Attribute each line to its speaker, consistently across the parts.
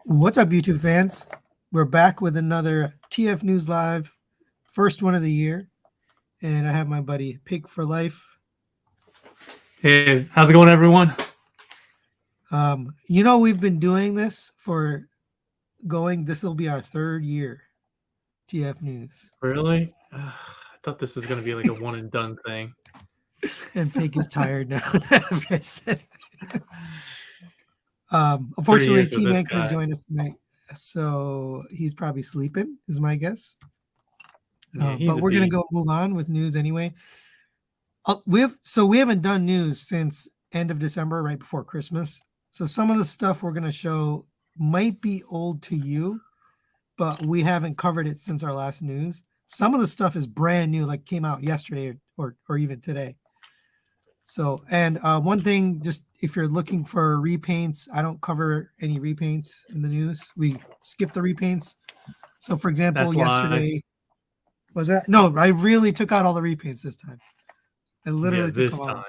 Speaker 1: What's up, YouTube fans? We're back with another TF News Live, first one of the year. And I have my buddy Paik4Life.
Speaker 2: Hey, how's it going, everyone?
Speaker 1: We've been doing this this will be our third year, TF News.
Speaker 2: Really? I thought this was going to be like a one and done thing.
Speaker 1: And Paik is tired now. Unfortunately, TMan couldn't join us tonight, so he's probably sleeping, is my guess. But we're going to move on with news anyway. We haven't done news since end of December, right before Christmas. So some of the stuff we're going to show might be old to you, but we haven't covered it since our last news. Some of the stuff is brand new, like came out yesterday or even today. So, and one thing, just if you're looking for repaints, I don't cover any repaints in the news. We skip the repaints. So, for example, yesterday, was that? No, I really took out all the repaints this time. I literally took them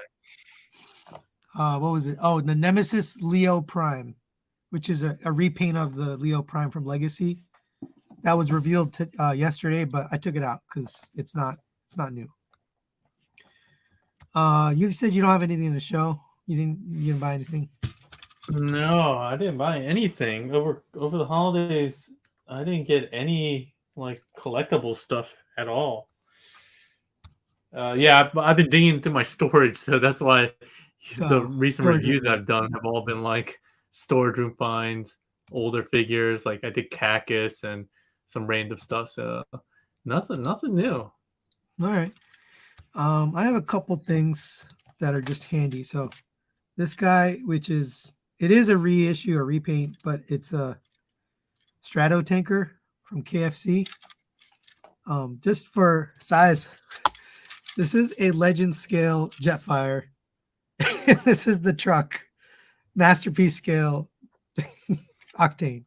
Speaker 1: out. What was it? Oh, the Nemesis Leo Prime, which is a repaint of the Leo Prime from Legacy. That was revealed yesterday, but I took it out because it's not new. You said you don't have anything to show. You didn't buy anything.
Speaker 2: No, I didn't buy anything over the holidays. I didn't get any like collectible stuff at all. Yeah, I've been digging into my storage, so that's why the recent reviews I've done have all been like storage room finds, older figures. Like I did Cactus and some random stuff. So nothing new.
Speaker 1: All right. I have a couple things that are just handy. So this guy, it is a reissue or repaint, but it's a Strato tanker from KFC. Just for size, this is a legend scale Jetfire. This is the truck, masterpiece scale Octane.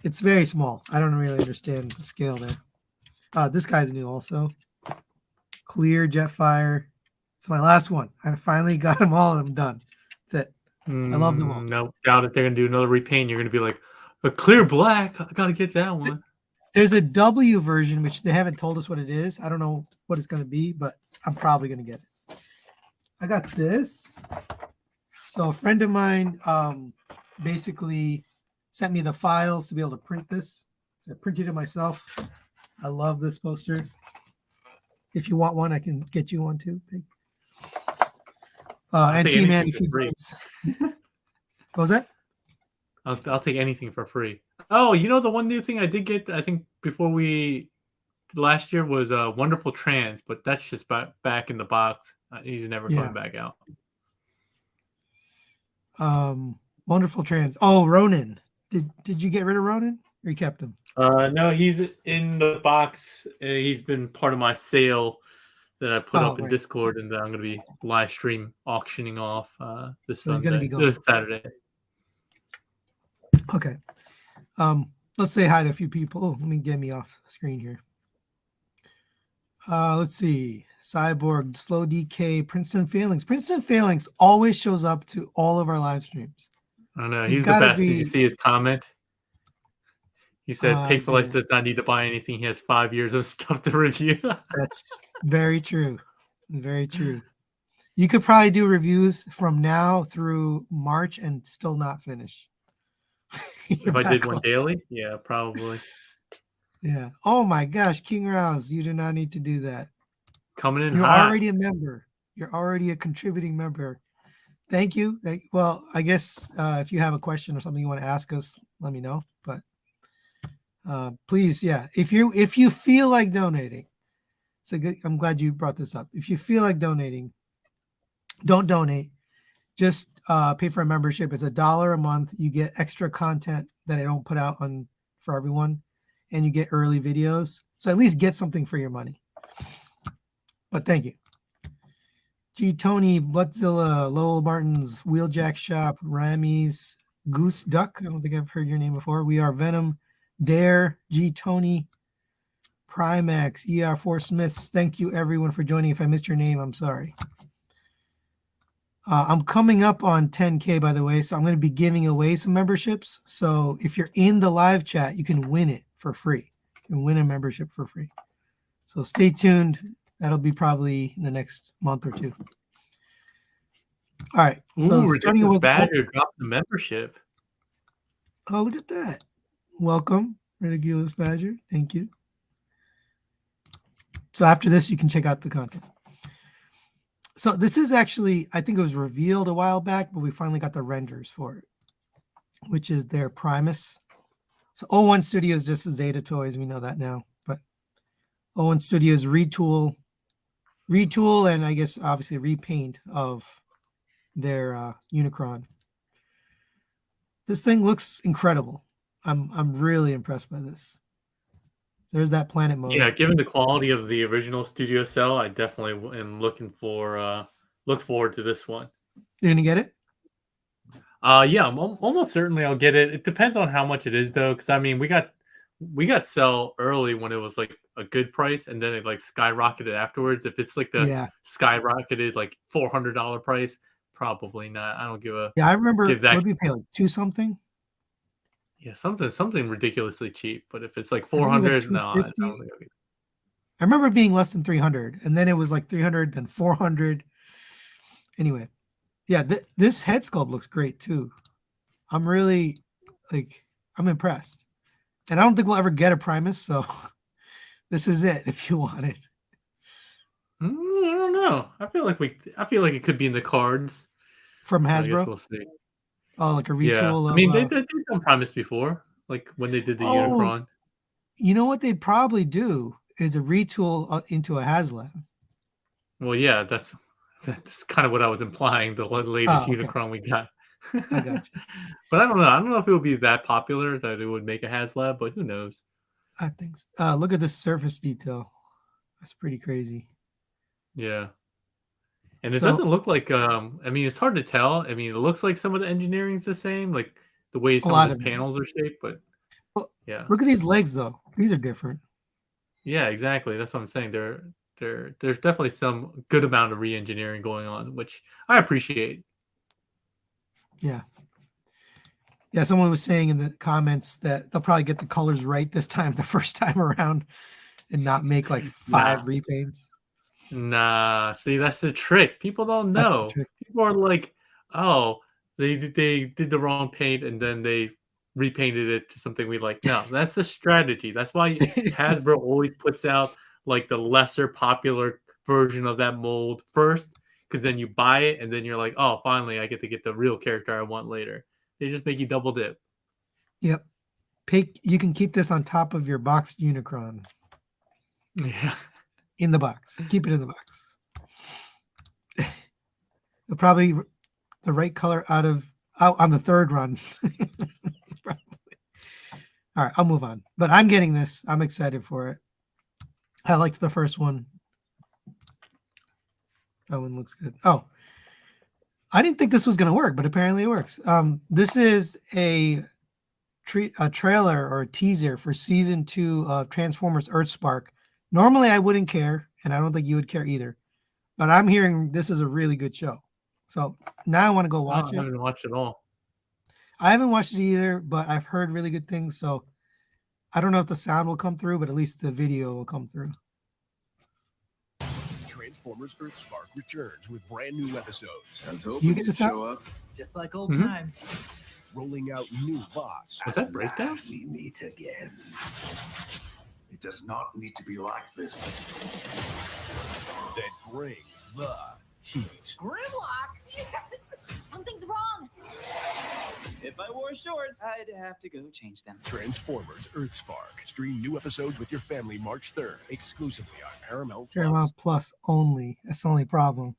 Speaker 1: It's very small. I don't really understand the scale there. This guy's new also. Clear Jetfire. It's my last one. I finally got them all. I'm done. That's it. I love them all.
Speaker 2: No doubt if they're gonna do another repaint, you're gonna be like a clear black. I gotta get that one.
Speaker 1: There's a W version which they haven't told us what it is. I don't know what it's gonna be, but I'm probably gonna get it. I got this. So a friend of mine basically sent me the files to be able to print this. So I printed it myself. I love this poster. If you want one, I can get you one too. And TMan, if you what was that?
Speaker 2: I'll take anything for free. Oh, the one new thing I did get, I think before last year was Wonderful Trans, but that's just back in the box. He's never coming back out.
Speaker 1: Wonderful Trans. Oh, Ronin. Did you get rid of Ronin? Or you kept him?
Speaker 2: No, he's in the box. He's been part of my sale that I put up in Discord, and that I'm going to be live stream auctioning off this Saturday.
Speaker 1: Okay. Let's say hi to a few people. Let me get me off screen here. Let's see. Cyborg, Slow DK, Princeton Failings. Princeton Failings always shows up to all of our live streams.
Speaker 2: I know. He's the best. Did you see his comment? He said, Paik4Life does not need to buy anything. He has 5 years of stuff to review.
Speaker 1: That's very true. Very true. You could probably do reviews from now through March and still not finish.
Speaker 2: If I did one daily? Yeah, probably.
Speaker 1: Yeah. Oh my gosh, King Rouse, you do not need to do that.
Speaker 2: Coming in
Speaker 1: You're
Speaker 2: hot.
Speaker 1: already a member. You're already a contributing member. Thank you. Well, I guess if you have a question or something you want to ask us, let me know. But please, if you feel like donating, I'm glad you brought this up. If you feel like donating, don't donate. Just pay for a membership. It's $1 a month. You get extra content that I don't put out for everyone, and you get early videos. So at least get something for your money. But thank you. G Tony, Buttzilla, Lowell Martins, Wheeljack Shop, Rammies, Goose Duck. I don't think I've heard your name before. We Are Venom, Dare, G Tony, Primax, ER4 Smiths. Thank you everyone for joining. If I missed your name, I'm sorry. I'm coming up on 10K, by the way, so I'm going to be giving away some memberships. So if you're in the live chat, you can win it for free. You can win a membership for free. So stay tuned. That'll be probably in the next month or two. All right. So starting with
Speaker 2: Badger dropped the membership.
Speaker 1: Oh, look at that. Welcome, Ridiculous Badger. Thank you. So after this, you can check out the content. So this is actually, I think it was revealed a while back, but we finally got the renders for it, which is their Primus. So O1 Studios just is Zeta Toys. We know that now. But O1 Studios retool, and I guess obviously repaint of their Unicron. This thing looks incredible. I'm really impressed by this. There's that planet mode.
Speaker 2: Yeah, given the quality of the original Studio Cell, I definitely am looking for look forward to this one.
Speaker 1: You're gonna get it?
Speaker 2: Yeah, almost certainly I'll get it. It depends on how much it is though, because I mean we got Cell early when it was like a good price, and then it like skyrocketed afterwards. If it's like the skyrocketed like $400 price, probably not. I don't give a
Speaker 1: I remember what did we pay, like 2 something?
Speaker 2: Yeah, something ridiculously cheap. But if it's like 400, no, I don't think I'll get it.
Speaker 1: I remember it being less than 300, and then it was like 300, then 400. Anyway, yeah, this head sculpt looks great too. I'm really I'm impressed, and I don't think we'll ever get a Primus, so this is it if you want it.
Speaker 2: I don't know. I feel like it could be in the cards
Speaker 1: from Hasbro.
Speaker 2: I guess we'll see.
Speaker 1: Oh, like a retool.
Speaker 2: Yeah. I mean, they've done Primus before, like when they did the Unicron.
Speaker 1: You know what they'd probably do is a retool into a HasLab.
Speaker 2: Well, yeah, that's kind of what I was implying. The latest Unicron we got.
Speaker 1: I got you.
Speaker 2: But I don't know. I don't know if it would be that popular that it would make a HasLab, but who knows?
Speaker 1: I think so. Look at this surface detail. That's pretty crazy.
Speaker 2: Yeah. And it doesn't look like I mean, it's hard to tell. I mean, it looks like some of the engineering's the same, like the way some of the panels are shaped, but yeah.
Speaker 1: Look at these legs though. These are different.
Speaker 2: Yeah, exactly. That's what I'm saying. There's definitely some good amount of re-engineering going on, which I appreciate.
Speaker 1: Yeah. Yeah, someone was saying in the comments that they'll probably get the colors right this time, the first time around, and not make like 5 repaints.
Speaker 2: Nah, see, that's the trick. People don't know. People are like, oh, they did the wrong paint and then they repainted it to something we like. No, that's the strategy. That's why Hasbro always puts out like the lesser popular version of that mold first, because then you buy it and then you're like, oh, finally I get to get the real character I want later. They just make you double dip.
Speaker 1: Yep. You can keep this on top of your boxed Unicron.
Speaker 2: Yeah.
Speaker 1: In the box. Keep it in the box. They'll probably the right color out on the third run. All right, I'll move on. But I'm getting this. I'm excited for it. I liked the first one. That one looks good. Oh, I didn't think this was going to work, but apparently it works. This is a trailer or a teaser for season 2 of Transformers Earthspark. Normally, I wouldn't care, and I don't think you would care either. But I'm hearing this is a really good show. So now I want to go watch it.
Speaker 2: I haven't watched it all.
Speaker 1: I haven't watched it either, but I've heard really good things. So I don't know if the sound will come through, but at least the video will come through.
Speaker 3: Transformers Earthspark returns with brand new episodes.
Speaker 1: You get to show
Speaker 4: up, just like old times.
Speaker 3: Rolling out new bots.
Speaker 2: Was that breakdown?
Speaker 5: We meet again. It does not need to be like this.
Speaker 3: That bring the heat.
Speaker 6: Grimlock? Yes! Something's wrong.
Speaker 4: If I wore shorts, I'd have to go change them.
Speaker 3: Transformers Earthspark. Stream new episodes with your family March 3rd, exclusively on Paramount+.
Speaker 1: Paramount Plus only. That's the only problem.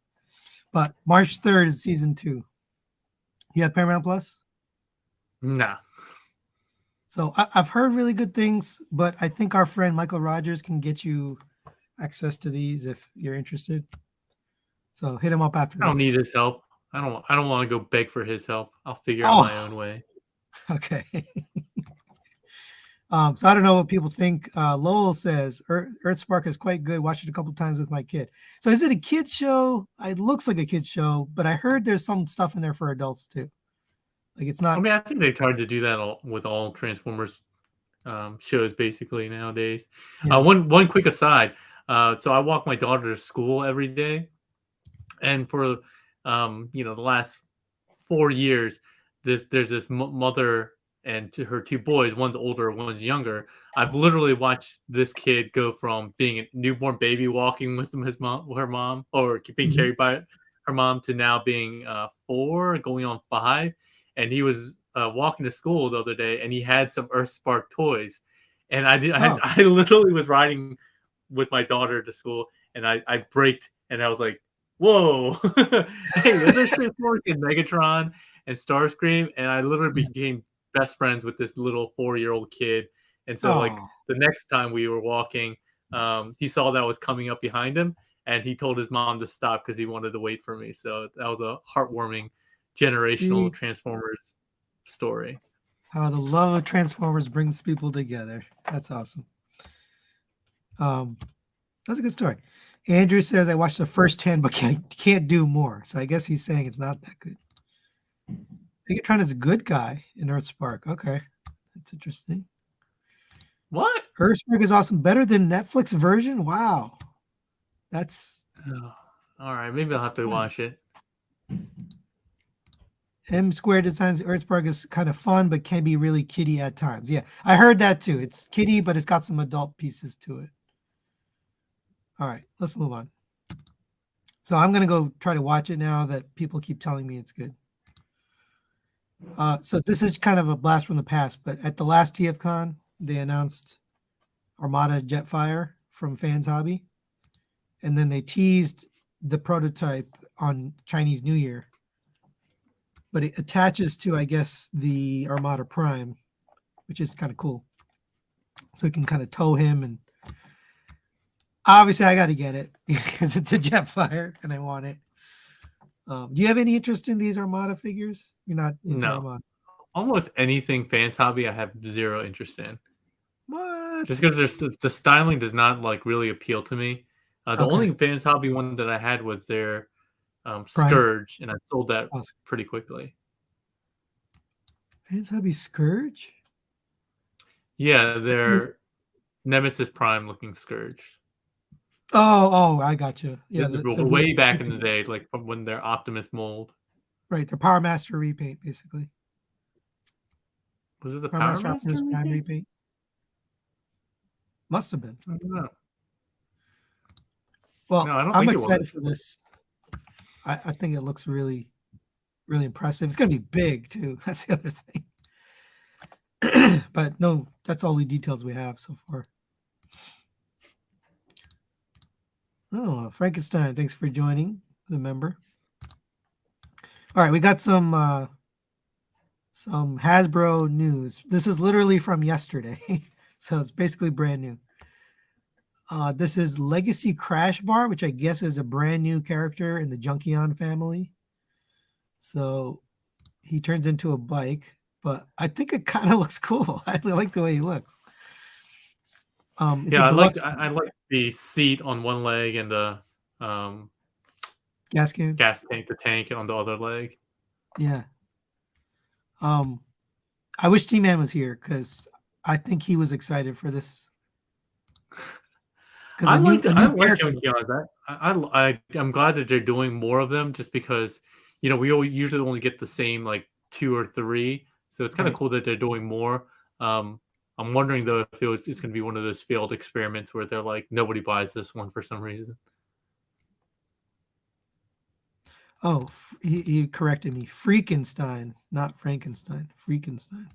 Speaker 1: But March 3rd is season 2. You have Paramount Plus?
Speaker 2: Nah.
Speaker 1: So I've heard really good things, but I think our friend Michael Rogers can get you access to these if you're interested. So hit him up after this.
Speaker 2: I don't need his help. I don't want to go beg for his help. I'll figure out my own way.
Speaker 1: Okay. So I don't know what people think. Lowell says Earthspark is quite good. Watched it a couple times with my kid. So is it a kid's show? It looks like a kid's show, but I heard there's some stuff in there for adults too. Like it's not.
Speaker 2: I mean, I think they tried to do that with all Transformers shows basically nowadays.
Speaker 1: Yeah.
Speaker 2: One quick aside. So I walk my daughter to school every day, and for the last 4 years, there's this mother and to her 2 boys. One's older, one's younger. I've literally watched this kid go from being a newborn baby walking with her mom, or being carried by her mom, to now being 4, going on 5. And he was walking to school the other day, and he had some Earthspark toys. And I literally was riding with my daughter to school, and I braked, and I was like, "Whoa!" Hey, there's Transformers and Megatron and Starscream, and I literally became best friends with this little 4-year-old kid. And so, like, the next time we were walking, he saw that I was coming up behind him, and he told his mom to stop because he wanted to wait for me. So that was a heartwarming generational Transformers story.
Speaker 1: How the love of Transformers brings people together. That's awesome. That's a good story. Andrew says I watched the first 10 but can't do more. So I guess he's saying it's not that good. Megatron is a good guy in Earthspark. Okay. That's interesting.
Speaker 2: What?
Speaker 1: Earthspark is awesome. Better than Netflix version? Wow. That's
Speaker 2: all right. Maybe I'll have to watch it.
Speaker 1: M Square Designs Earthspark is kind of fun, but can be really kiddie at times. Yeah, I heard that too. It's kiddie, but it's got some adult pieces to it. All right, let's move on. So I'm going to go try to watch it now that people keep telling me it's good. So this is kind of a blast from the past, but at the last TFCon, they announced Armada Jetfire from Fans Hobby. And then they teased the prototype on Chinese New Year. But it attaches to, I guess, the Armada Prime, which is kind of cool. So you can kind of tow him, and obviously I got to get it because it's a Jetfire and I want it. Do you have any interest in these Armada figures? You're not into Armada?
Speaker 2: Almost anything Fans Hobby I have zero interest in.
Speaker 1: What?
Speaker 2: Just because the styling does not like really appeal to me. The only Fans Hobby one that I had was their Scourge, and I sold that pretty quickly.
Speaker 1: Fans Hobby Scourge?
Speaker 2: Yeah, their Nemesis Prime looking Scourge.
Speaker 1: Oh, I got you. Yeah,
Speaker 2: way back in the day, like from when they're Optimus mold.
Speaker 1: Right, their Power Master repaint, basically.
Speaker 2: Was it the Power Master
Speaker 1: Prime repaint? Must have been.
Speaker 2: I don't know.
Speaker 1: Well,
Speaker 2: no,
Speaker 1: I'm excited for this. I think it looks really, really impressive. It's going to be big too. That's the other thing. But no, that's all the details we have so far. Oh, Frankenstein, thanks for joining, the member. All right, we got some Hasbro news. This is literally from yesterday, so it's basically brand new. This is Legacy Crashbar, which I guess is a brand new character in the Junkion family. So he turns into a bike, but I think it kind of looks cool. I like the way he looks.
Speaker 2: Yeah, I like the seat on one leg and the
Speaker 1: gas tank,
Speaker 2: the tank on the other leg.
Speaker 1: Yeah. I wish T-Man was here because I think he was excited for this.
Speaker 2: I like Junkions. I'm glad that they're doing more of them, just because we usually only get the same like 2 or 3, so it's kind of cool that they're doing more. I'm wondering though if it's going to be one of those failed experiments where they're like, nobody buys this one for some reason.
Speaker 1: Oh, he corrected me. Freakenstein, not Frankenstein. Freakenstein.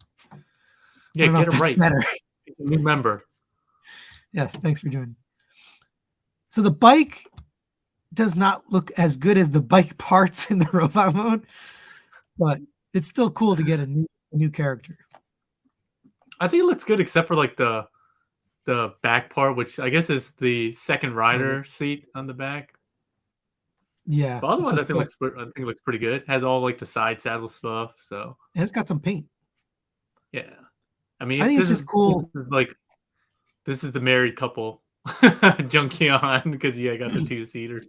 Speaker 2: Yeah, get it right.
Speaker 1: Better.
Speaker 2: New member.
Speaker 1: Yes, thanks for joining. So the bike does not look as good as the bike parts in the robot mode, but it's still cool to get a new character.
Speaker 2: I think it looks good, except for like the back part, which I guess is the second rider seat on the back.
Speaker 1: Yeah.
Speaker 2: But otherwise, I think it looks pretty good. It has all like the side saddle stuff. So
Speaker 1: and it's got some paint.
Speaker 2: Yeah. I mean,
Speaker 1: I think it's just cool.
Speaker 2: This is the married couple Junkion because I got the 2-seaters.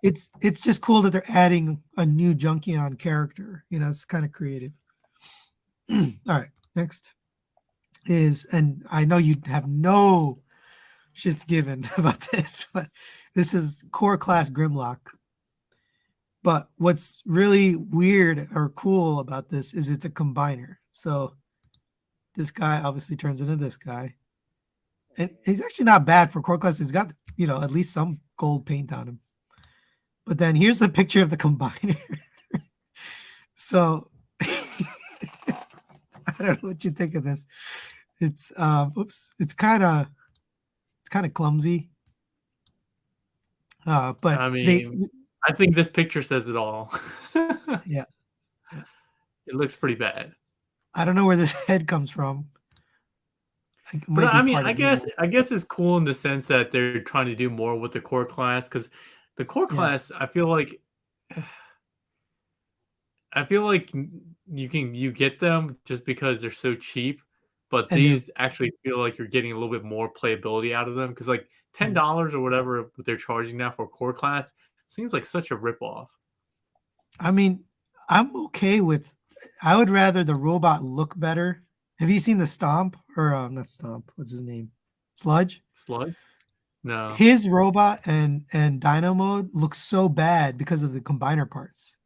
Speaker 1: It's just cool that they're adding a new Junkion character. You know, it's kind of creative. All right, next is, and I know you have no shits given about this, but this is core class Grimlock. But what's really weird or cool about this is it's a combiner. So this guy obviously turns into this guy. And he's actually not bad for core class. He's got, you know, at least some gold paint on him. But then here's the picture of the combiner. So I don't know what you think of this. It's it's kind of clumsy. But
Speaker 2: I mean, I think this picture says it all.
Speaker 1: Yeah.
Speaker 2: It looks pretty bad.
Speaker 1: I don't know where this head comes from.
Speaker 2: But I mean, I guess it's cool in the sense that they're trying to do more with the core class, because the core class, I feel like you get them just because they're so cheap, but these actually feel like you're getting a little bit more playability out of them, because like $10 or whatever they're charging now for core class seems like such a ripoff.
Speaker 1: I mean, I'm okay with. I would rather the robot look better. Have you seen the Stomp or not Stomp? What's his name? Sludge. No. His robot and Dino mode looks so bad because of the combiner parts.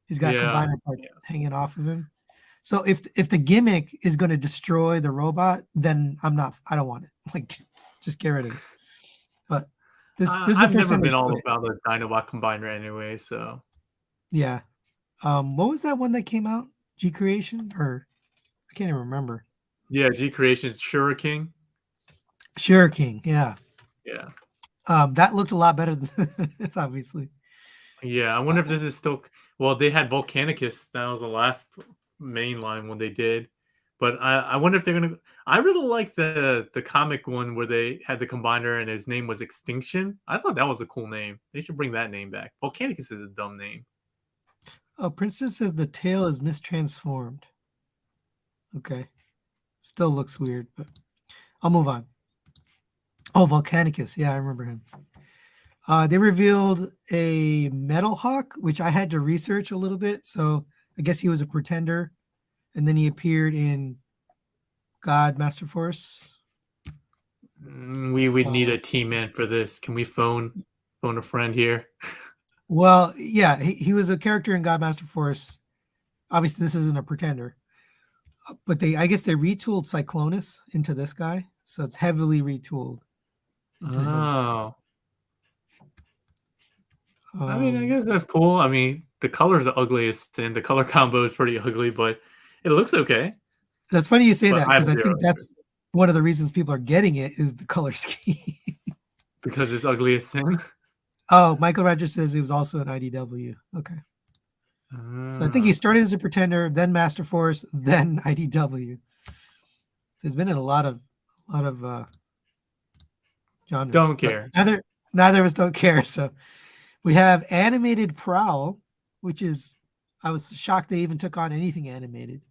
Speaker 1: He's got combiner parts hanging off of him. So if the gimmick is going to destroy the robot, then I don't want it. Like, just get rid of it. But this is the
Speaker 2: I've
Speaker 1: first
Speaker 2: never
Speaker 1: time
Speaker 2: been all about the Dinobot combiner anyway. So
Speaker 1: yeah. What was that one that came out? G Creation, or I can't even remember.
Speaker 2: Yeah, G Creation's Shuriking.
Speaker 1: Yeah.
Speaker 2: Yeah.
Speaker 1: That looked a lot better than this, obviously.
Speaker 2: Yeah, I wonder if this is still. Well, they had Volcanicus. That was the last main line one they did. But I wonder if they're gonna. I really like the comic one where they had the combiner and his name was Extinction. I thought that was a cool name. They should bring that name back. Volcanicus is a dumb name.
Speaker 1: Oh, Princess says the tail is mistransformed. Okay. Still looks weird, but I'll move on. Oh, Volcanicus. Yeah, I remember him. They revealed a Metalhawk, which I had to research a little bit. So I guess he was a pretender. And then he appeared in God Master Force.
Speaker 2: We would need a T-Man for this. Can we phone a friend here?
Speaker 1: Well, yeah, he was a character in God Master Force. Obviously, this isn't a pretender. But I guess they retooled Cyclonus into this guy. So it's heavily retooled.
Speaker 2: Oh. I mean, I guess that's cool. I mean, the color's the ugliest, and the color combo is pretty ugly, but it looks okay.
Speaker 1: That's funny you say that, because I think that's one of the reasons people are getting it is the color scheme.
Speaker 2: Because it's ugly as sin?
Speaker 1: Oh, Michael Rogers says he was also an IDW. Okay. So I think he started as a pretender, then Master Force, then IDW. So he's been in a lot of genres.
Speaker 2: Don't care.
Speaker 1: Neither of us don't care. So we have animated Prowl, which is, I was shocked they even took on anything animated.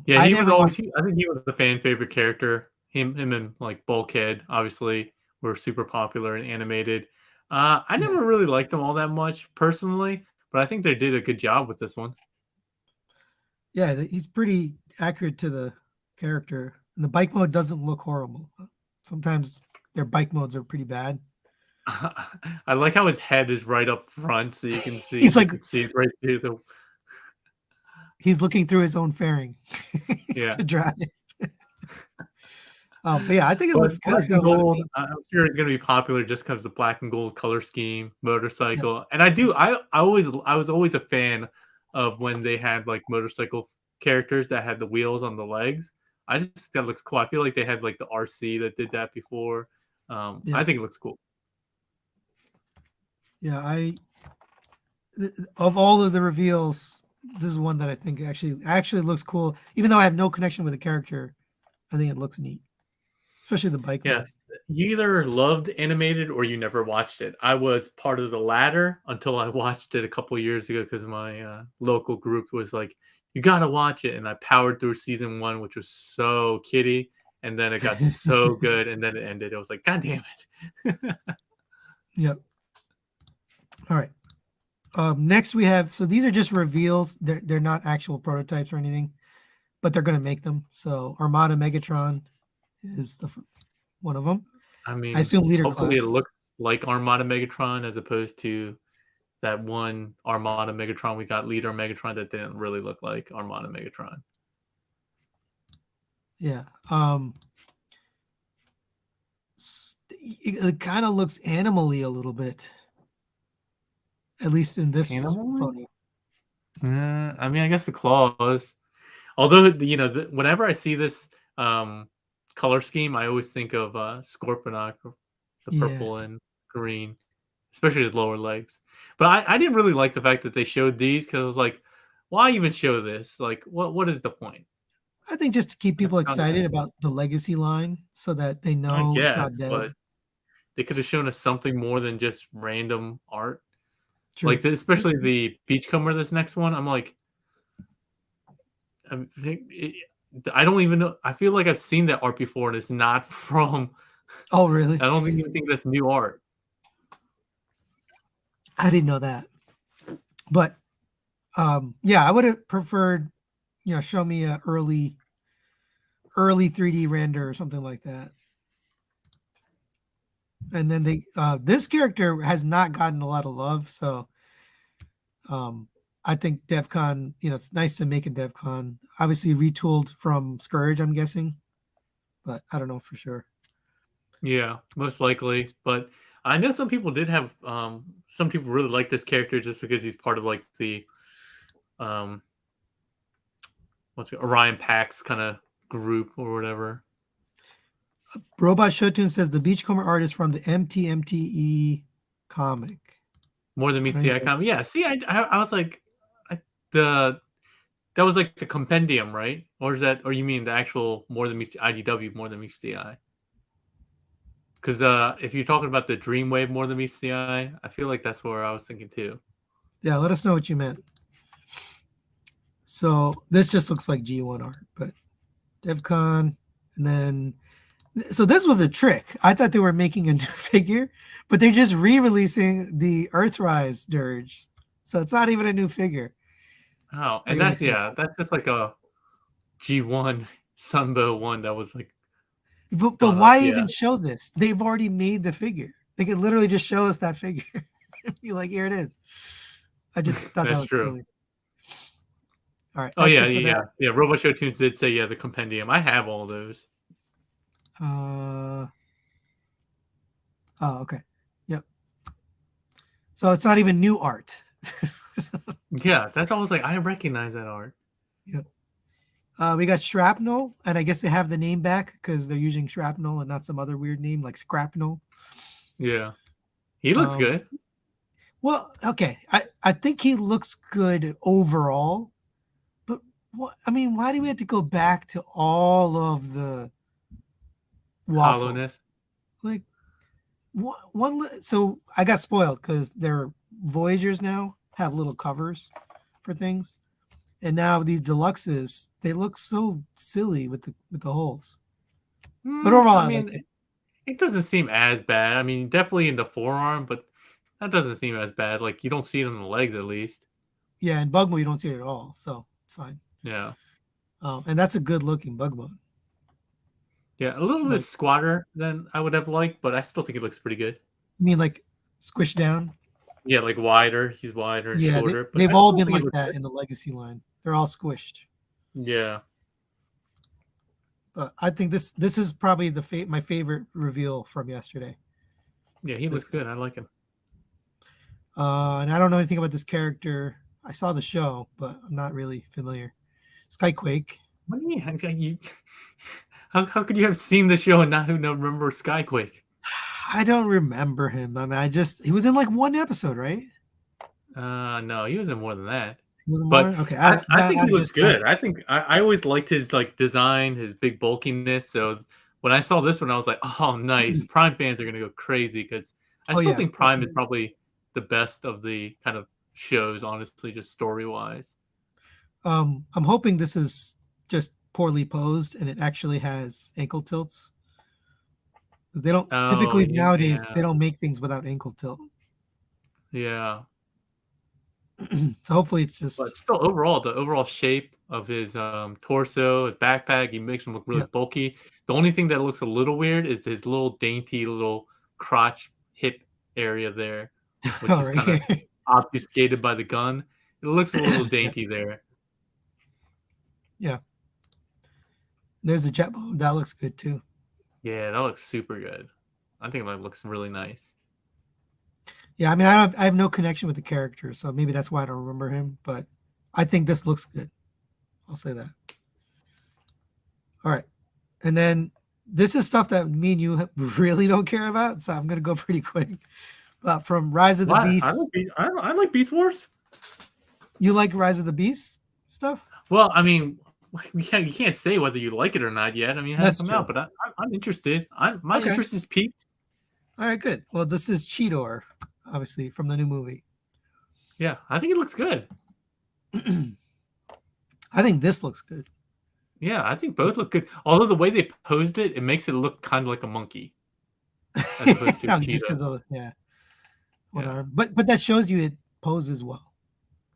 Speaker 2: Yeah, I think he was the fan favorite character. Him and like Bulkhead, obviously, were super popular and animated. I never really liked them all that much personally, but I think they did a good job with this one.
Speaker 1: Yeah, he's pretty accurate to the character. And the bike mode doesn't look horrible. Sometimes their bike modes are pretty bad.
Speaker 2: I like how his head is right up front, so you can see.
Speaker 1: He's like,
Speaker 2: see it right through the.
Speaker 1: He's looking through his own fairing.
Speaker 2: Yeah.
Speaker 1: To drive. But yeah, I think it looks good.
Speaker 2: Black and gold, I'm sure it's going to be popular just because the black and gold color scheme, motorcycle, and I was always a fan of when they had like motorcycle characters that had the wheels on the legs. I just think that looks cool. I feel like they had like the RC that did that before. I think it looks cool.
Speaker 1: Yeah, of all of the reveals, this is one that I think actually looks cool. Even though I have no connection with the character, I think it looks neat. Especially the bike.
Speaker 2: Yeah, you either loved animated or you never watched it. I was part of the latter until I watched it a couple of years ago because my local group was like, you gotta watch it. And I powered through season 1, which was so kiddie, and then it got so good, and then it ended. It was like, God damn it.
Speaker 1: Yep. All right. Next we have, so these are just reveals. They're not actual prototypes or anything, but they're going to make them. So Armada Megatron is one of them.
Speaker 2: I mean,
Speaker 1: I assume leader
Speaker 2: hopefully
Speaker 1: class.
Speaker 2: it looks like Armada Megatron as opposed to that one Armada Megatron we got, leader Megatron, that didn't really look like Armada Megatron.
Speaker 1: Yeah. It kind of looks animal-y a little bit, at least in this photo.
Speaker 2: I mean, I guess the claws. Although, you know, whenever I see this color scheme, I always think of Scorponok, the purple and green, especially his lower legs. But I didn't really like the fact that they showed these, because I was like, why even show this? Like, what is the point?
Speaker 1: I think just to keep people excited about the legacy line, so that they know it's not dead.
Speaker 2: But they could have shown us something more than just random art.
Speaker 1: True.
Speaker 2: Like, especially the Beachcomber, this next one. I'm like, I don't even know. I feel like I've seen that art before, and it's not from.
Speaker 1: Oh, really?
Speaker 2: I don't even think that's new art.
Speaker 1: I didn't know that. But yeah, I would have preferred, you know, show me a early 3D render or something like that. And then they this character has not gotten a lot of love, so I think DevCon, you know, it's nice to make a DevCon. Obviously retooled from Scourge, I'm guessing, but I don't know for sure.
Speaker 2: Yeah, most likely. But I know some people did have some people really like this character just because he's part of like the Orion Pax kind of group or whatever.
Speaker 1: Robot Shotun says the Beachcomber art is from the MTMTE comic.
Speaker 2: More than meets the eye comic. Yeah, see, I was like, that was like the compendium, right? Or is that, or you mean the actual More Than Meets the IDW More Than Meets the Eye? Because if you're talking about the Dreamwave More Than Meets the Eye, I feel like that's where I was thinking too.
Speaker 1: Yeah, let us know what you meant. So this just looks like G1 art, but DevCon, and then so this was a trick. I thought they were making a new figure, but they're just re-releasing the Earthrise Dirge, so it's not even a new figure.
Speaker 2: Oh, and that's just like a G1 Sunbow one that was like.
Speaker 1: But why even show this? They've already made the figure. They could literally just show us that figure. Be like, here it is. I just thought that was true. All right.
Speaker 2: Oh yeah. Robot Show Tunes did say the compendium. I have all those.
Speaker 1: Oh, okay. Yep. So it's not even new art.
Speaker 2: Yeah, that's almost like I recognize that art.
Speaker 1: Yep. We got Shrapnel, and I guess they have the name back because they're using Shrapnel and not some other weird name like Scrapnel.
Speaker 2: Yeah. He looks good.
Speaker 1: Well, okay. I think he looks good overall. But why do we have to go back to all of the
Speaker 2: hollowness?
Speaker 1: Like so I got spoiled because their Voyagers now have little covers for things. And now these deluxes, they look so silly with the holes. But overall,
Speaker 2: I mean, it doesn't seem as bad. I mean, definitely in the forearm, but that doesn't seem as bad. Like, you don't see it on the legs, at least.
Speaker 1: Yeah, in Bug Mode, you don't see it at all, so it's fine.
Speaker 2: Yeah.
Speaker 1: And that's a good-looking Bug Mode.
Speaker 2: Yeah, a little bit squatter than I would have liked, but I still think it looks pretty good.
Speaker 1: You mean like squished down?
Speaker 2: Yeah, like wider. He's wider and shorter.
Speaker 1: They've all been like that in the Legacy line. They're all squished.
Speaker 2: Yeah.
Speaker 1: But I think this is probably my favorite reveal from yesterday.
Speaker 2: Yeah, he looks good. I like him.
Speaker 1: And I don't know anything about this character. I saw the show, but I'm not really familiar. Skyquake.
Speaker 2: What do you mean? How could you have seen the show and not remember Skyquake?
Speaker 1: I don't remember him. I mean, he was in like one episode, right?
Speaker 2: No, he was in more than that.
Speaker 1: He was in more? Okay.
Speaker 2: I think he looks good. I think I always liked his like design, his big bulkiness. So when I saw this one, I was like, oh, nice. Prime fans are gonna go crazy because I still think Prime is probably the best of the kind of shows, honestly, just story wise.
Speaker 1: I'm hoping this is just poorly posed and it actually has ankle tilts. Because they don't typically nowadays they don't make things without ankle tilt.
Speaker 2: Yeah.
Speaker 1: So hopefully it's just.
Speaker 2: But still, overall, the overall shape of his torso, his backpack, he makes him look really bulky. The only thing that looks a little weird is his little dainty little crotch hip area there, which is kind of obfuscated by the gun. It looks a little dainty there.
Speaker 1: Yeah. There's a jet mode. That looks good too.
Speaker 2: Yeah, that looks super good. I think that looks really nice.
Speaker 1: Yeah, I mean, I have no connection with the character, so maybe that's why I don't remember him. But I think this looks good. I'll say that. All right, and then this is stuff that me and you really don't care about, so I'm gonna go pretty quick. From Rise of the Beast,
Speaker 2: I like Beast Wars.
Speaker 1: You like Rise of the Beast stuff?
Speaker 2: Well, I mean, you can't say whether you like it or not yet. I mean, it hasn't come out, but I'm interested. My interest is peaked.
Speaker 1: All right, good. Well, this is Cheetor, obviously, from the new movie.
Speaker 2: Yeah, I think it looks good.
Speaker 1: I think this looks good.
Speaker 2: Yeah, I think both look good. Although the way they posed it, it makes it look kind of like a monkey. As opposed to
Speaker 1: no, just because of one arm. But that shows you it poses well.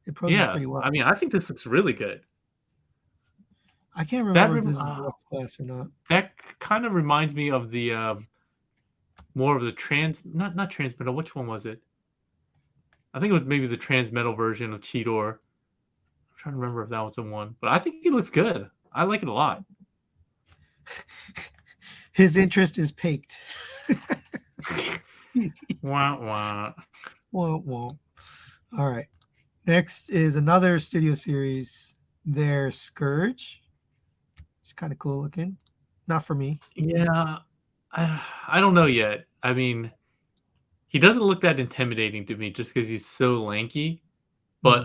Speaker 1: It poses pretty well.
Speaker 2: I mean, I think this looks really good.
Speaker 1: I can't remember if this is Wax Class or not.
Speaker 2: That kind of reminds me of the more of the not Transmetal. Which one was it? I think it was maybe the Transmetal version of Cheetor. I'm trying to remember if that was the one, but I think he looks good. I like it a lot.
Speaker 1: His interest is peaked.
Speaker 2: Wah, wah.
Speaker 1: Wah, wah. All right. Next is another studio series. Their Scourge. It's kind of cool looking. Not for me.
Speaker 2: Yeah. I don't know yet. I mean, he doesn't look that intimidating to me just because he's so lanky. But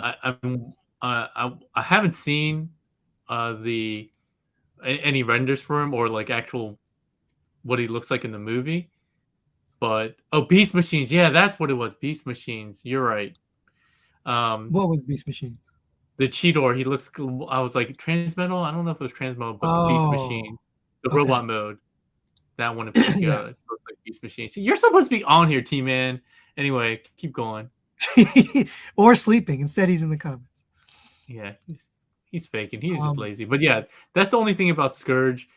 Speaker 2: I haven't seen any renders for him or like actual what he looks like in the movie. But Beast Machines, yeah, that's what it was. Beast Machines, you're right.
Speaker 1: What was Beast Machines?
Speaker 2: The Cheetor, he looks. I was like Transmetal. I don't know if it was Transmetal, but Beast Machines, the robot mode, that one is pretty good. Looks like Beast Machines. So you're supposed to be on here, T-Man. Anyway, keep going.
Speaker 1: Or sleeping. Instead, he's in the comments.
Speaker 2: Yeah, he's faking. He's just lazy. But yeah, that's the only thing about Scourge.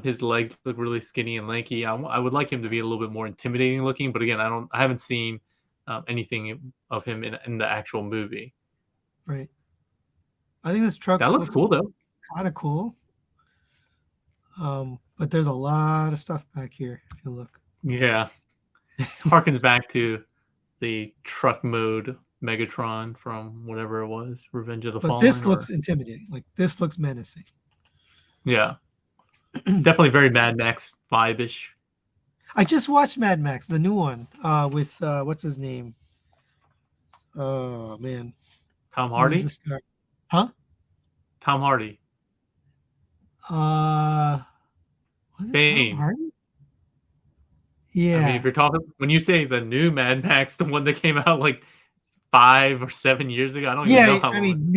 Speaker 2: His legs look really skinny and lanky. I would like him to be a little bit more intimidating looking, but again, I haven't seen anything of him in the actual movie.
Speaker 1: Right. I think this truck
Speaker 2: looks cool though.
Speaker 1: Kind of cool. But there's a lot of stuff back here if you look.
Speaker 2: Yeah. Harkens back to the truck mode Megatron from whatever it was, Revenge of the Fallen.
Speaker 1: But this looks intimidating. Like this looks menacing.
Speaker 2: Yeah. Definitely very Mad Max vibe-ish.
Speaker 1: I just watched Mad Max, the new one, with what's his name? Oh man.
Speaker 2: Tom Hardy?
Speaker 1: Huh?
Speaker 2: Tom Hardy.
Speaker 1: Bane. Tom Hardy? Yeah.
Speaker 2: I mean, if you're talking when you say the new Mad Max, the one that came out like 5 or 7 years ago, I don't even know how long.
Speaker 1: I mean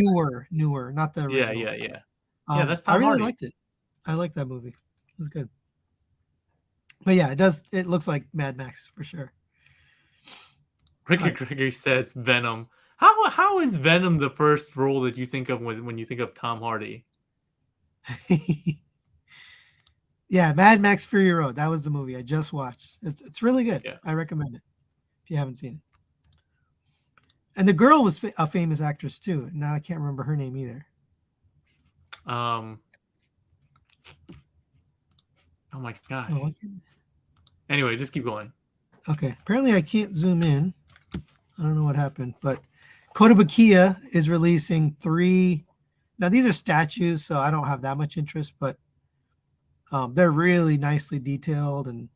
Speaker 1: newer, not the original.
Speaker 2: Yeah, that's Tom
Speaker 1: I really
Speaker 2: Hardy.
Speaker 1: liked it. I like that movie. It was good. But yeah, it looks like Mad Max for sure.
Speaker 2: Ricky Gregory says Venom. How is Venom the first role that you think of when you think of Tom Hardy?
Speaker 1: Yeah, Mad Max Fury Road. That was the movie I just watched. It's really good. Yeah. I recommend it if you haven't seen it. And the girl was a famous actress too. Now I can't remember her name either.
Speaker 2: Oh my gosh. Anyway, just keep going.
Speaker 1: Okay. Apparently I can't zoom in. I don't know what happened, but Kotobukiya is releasing 3. Now these are statues, so I don't have that much interest, but they're really nicely detailed and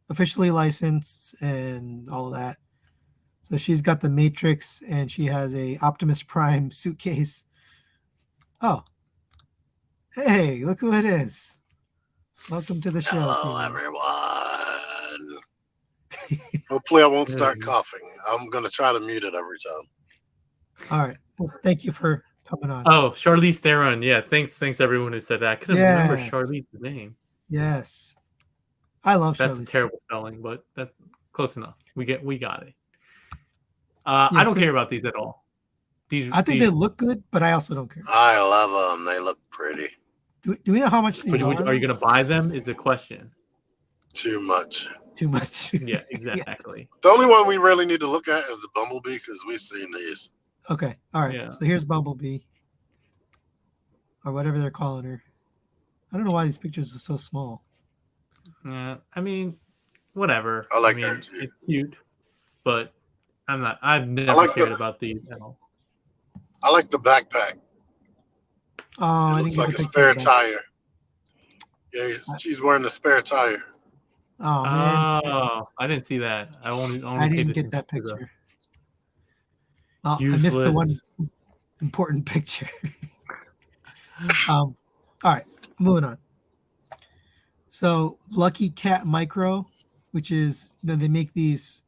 Speaker 1: officially licensed and all of that. So she's got the Matrix and she has a Optimus Prime suitcase. Oh. Hey, look who it is. Welcome to the show.
Speaker 7: Hello, everyone. Hopefully I won't start coughing. I'm going to try to mute it every time.
Speaker 1: All right. Well, thank you for coming on.
Speaker 2: Oh, Charlize Theron. Yeah, thanks everyone who said that. I couldn't remember Charlize's name.
Speaker 1: Yes. I love
Speaker 2: That's
Speaker 1: Charlize.
Speaker 2: a terrible spelling, but that's close enough. We got it.
Speaker 1: Yeah,
Speaker 2: I don't
Speaker 1: so
Speaker 2: care about these at all.
Speaker 1: I think they look good, but I also don't care.
Speaker 7: I love them. They look pretty.
Speaker 1: Do we know how much these are?
Speaker 2: Are you going to buy them? Is the question.
Speaker 7: Too much.
Speaker 1: Too much.
Speaker 2: Yeah, exactly.
Speaker 1: Yes.
Speaker 7: The only one we really need to look at is the Bumblebee because we've seen these.
Speaker 1: Okay. All right.
Speaker 2: Yeah.
Speaker 1: So here's Bumblebee, or whatever they're calling her. I don't know why these pictures are so small.
Speaker 2: Yeah, I mean, whatever.
Speaker 7: I like her too.
Speaker 2: It's cute, but I've never cared about these at all.
Speaker 7: I like the backpack.
Speaker 1: Oh,
Speaker 7: It looks like a spare tire. Yeah, she's wearing a spare tire.
Speaker 1: Oh man.
Speaker 2: Oh, I didn't see that.
Speaker 1: I didn't get that picture. Oh, I missed the one important picture. All right, moving on. So Lucky Cat Micro, which is, they make these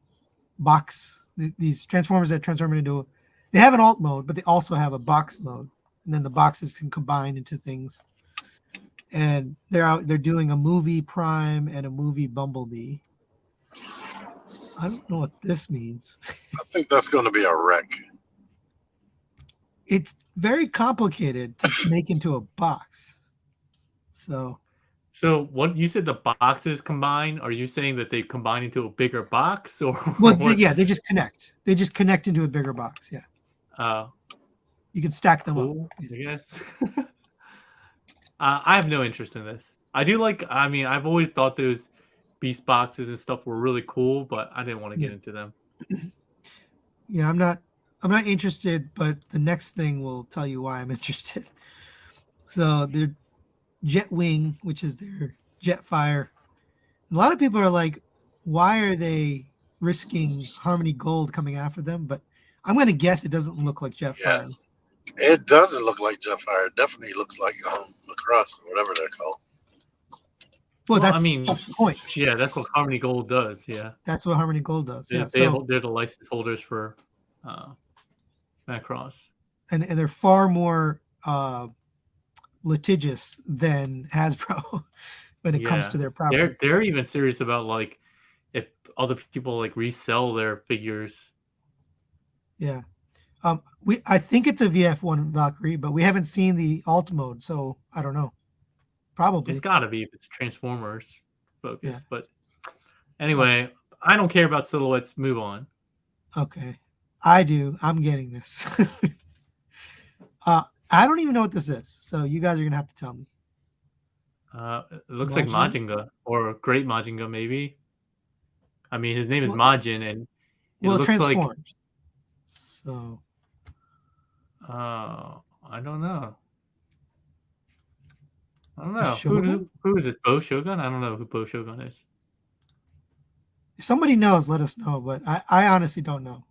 Speaker 1: these transformers that transform into they have an alt mode, but they also have a box mode, and then the boxes can combine into things. And they're doing a movie Prime and a movie Bumblebee. I don't know what this means.
Speaker 7: I think that's going to be a wreck.
Speaker 1: It's very complicated to make into a box. So
Speaker 2: what you said, the boxes combine? Are you saying that they combine into a bigger box, or?
Speaker 1: Well, yeah, they just connect. They just connect into a bigger box. Yeah.
Speaker 2: Oh.
Speaker 1: You can stack them
Speaker 2: Cool,
Speaker 1: up.
Speaker 2: I guess. I have no interest in this. I've always thought those beast boxes and stuff were really cool, but I didn't want to get into them.
Speaker 1: Yeah, I'm not interested, but the next thing will tell you why I'm interested. So their Jetwing, which is their Jetfire. A lot of people are like, why are they risking Harmony Gold coming after them? But I'm going to guess it doesn't look like Jetfire.
Speaker 7: Yeah. It doesn't look like Jetfire. It definitely looks like Macross, or whatever they're called.
Speaker 1: Well, that's the point.
Speaker 2: Yeah, that's what Harmony Gold does. Yeah,
Speaker 1: that's what Harmony Gold does. Yeah,
Speaker 2: they're the license holders for Macross,
Speaker 1: and they're far more litigious than Hasbro when it comes to their property.
Speaker 2: They're even serious about like if other people like resell their figures.
Speaker 1: Yeah. I think it's a VF1 Valkyrie, but we haven't seen the alt mode, so I don't know. Probably.
Speaker 2: It's got to be if it's Transformers focused. Yeah. But anyway, I don't care about silhouettes. Move on.
Speaker 1: Okay. I do. I'm getting this. I don't even know what this is, so you guys are going to have to tell me.
Speaker 2: It looks like Majinga, or Great Majinga, maybe. I mean, his name is Majin, and it looks like...
Speaker 1: So...
Speaker 2: I don't know. Who is this? Bo Shogun? I don't know who Bo Shogun is.
Speaker 1: If somebody knows, let us know. But I honestly don't know.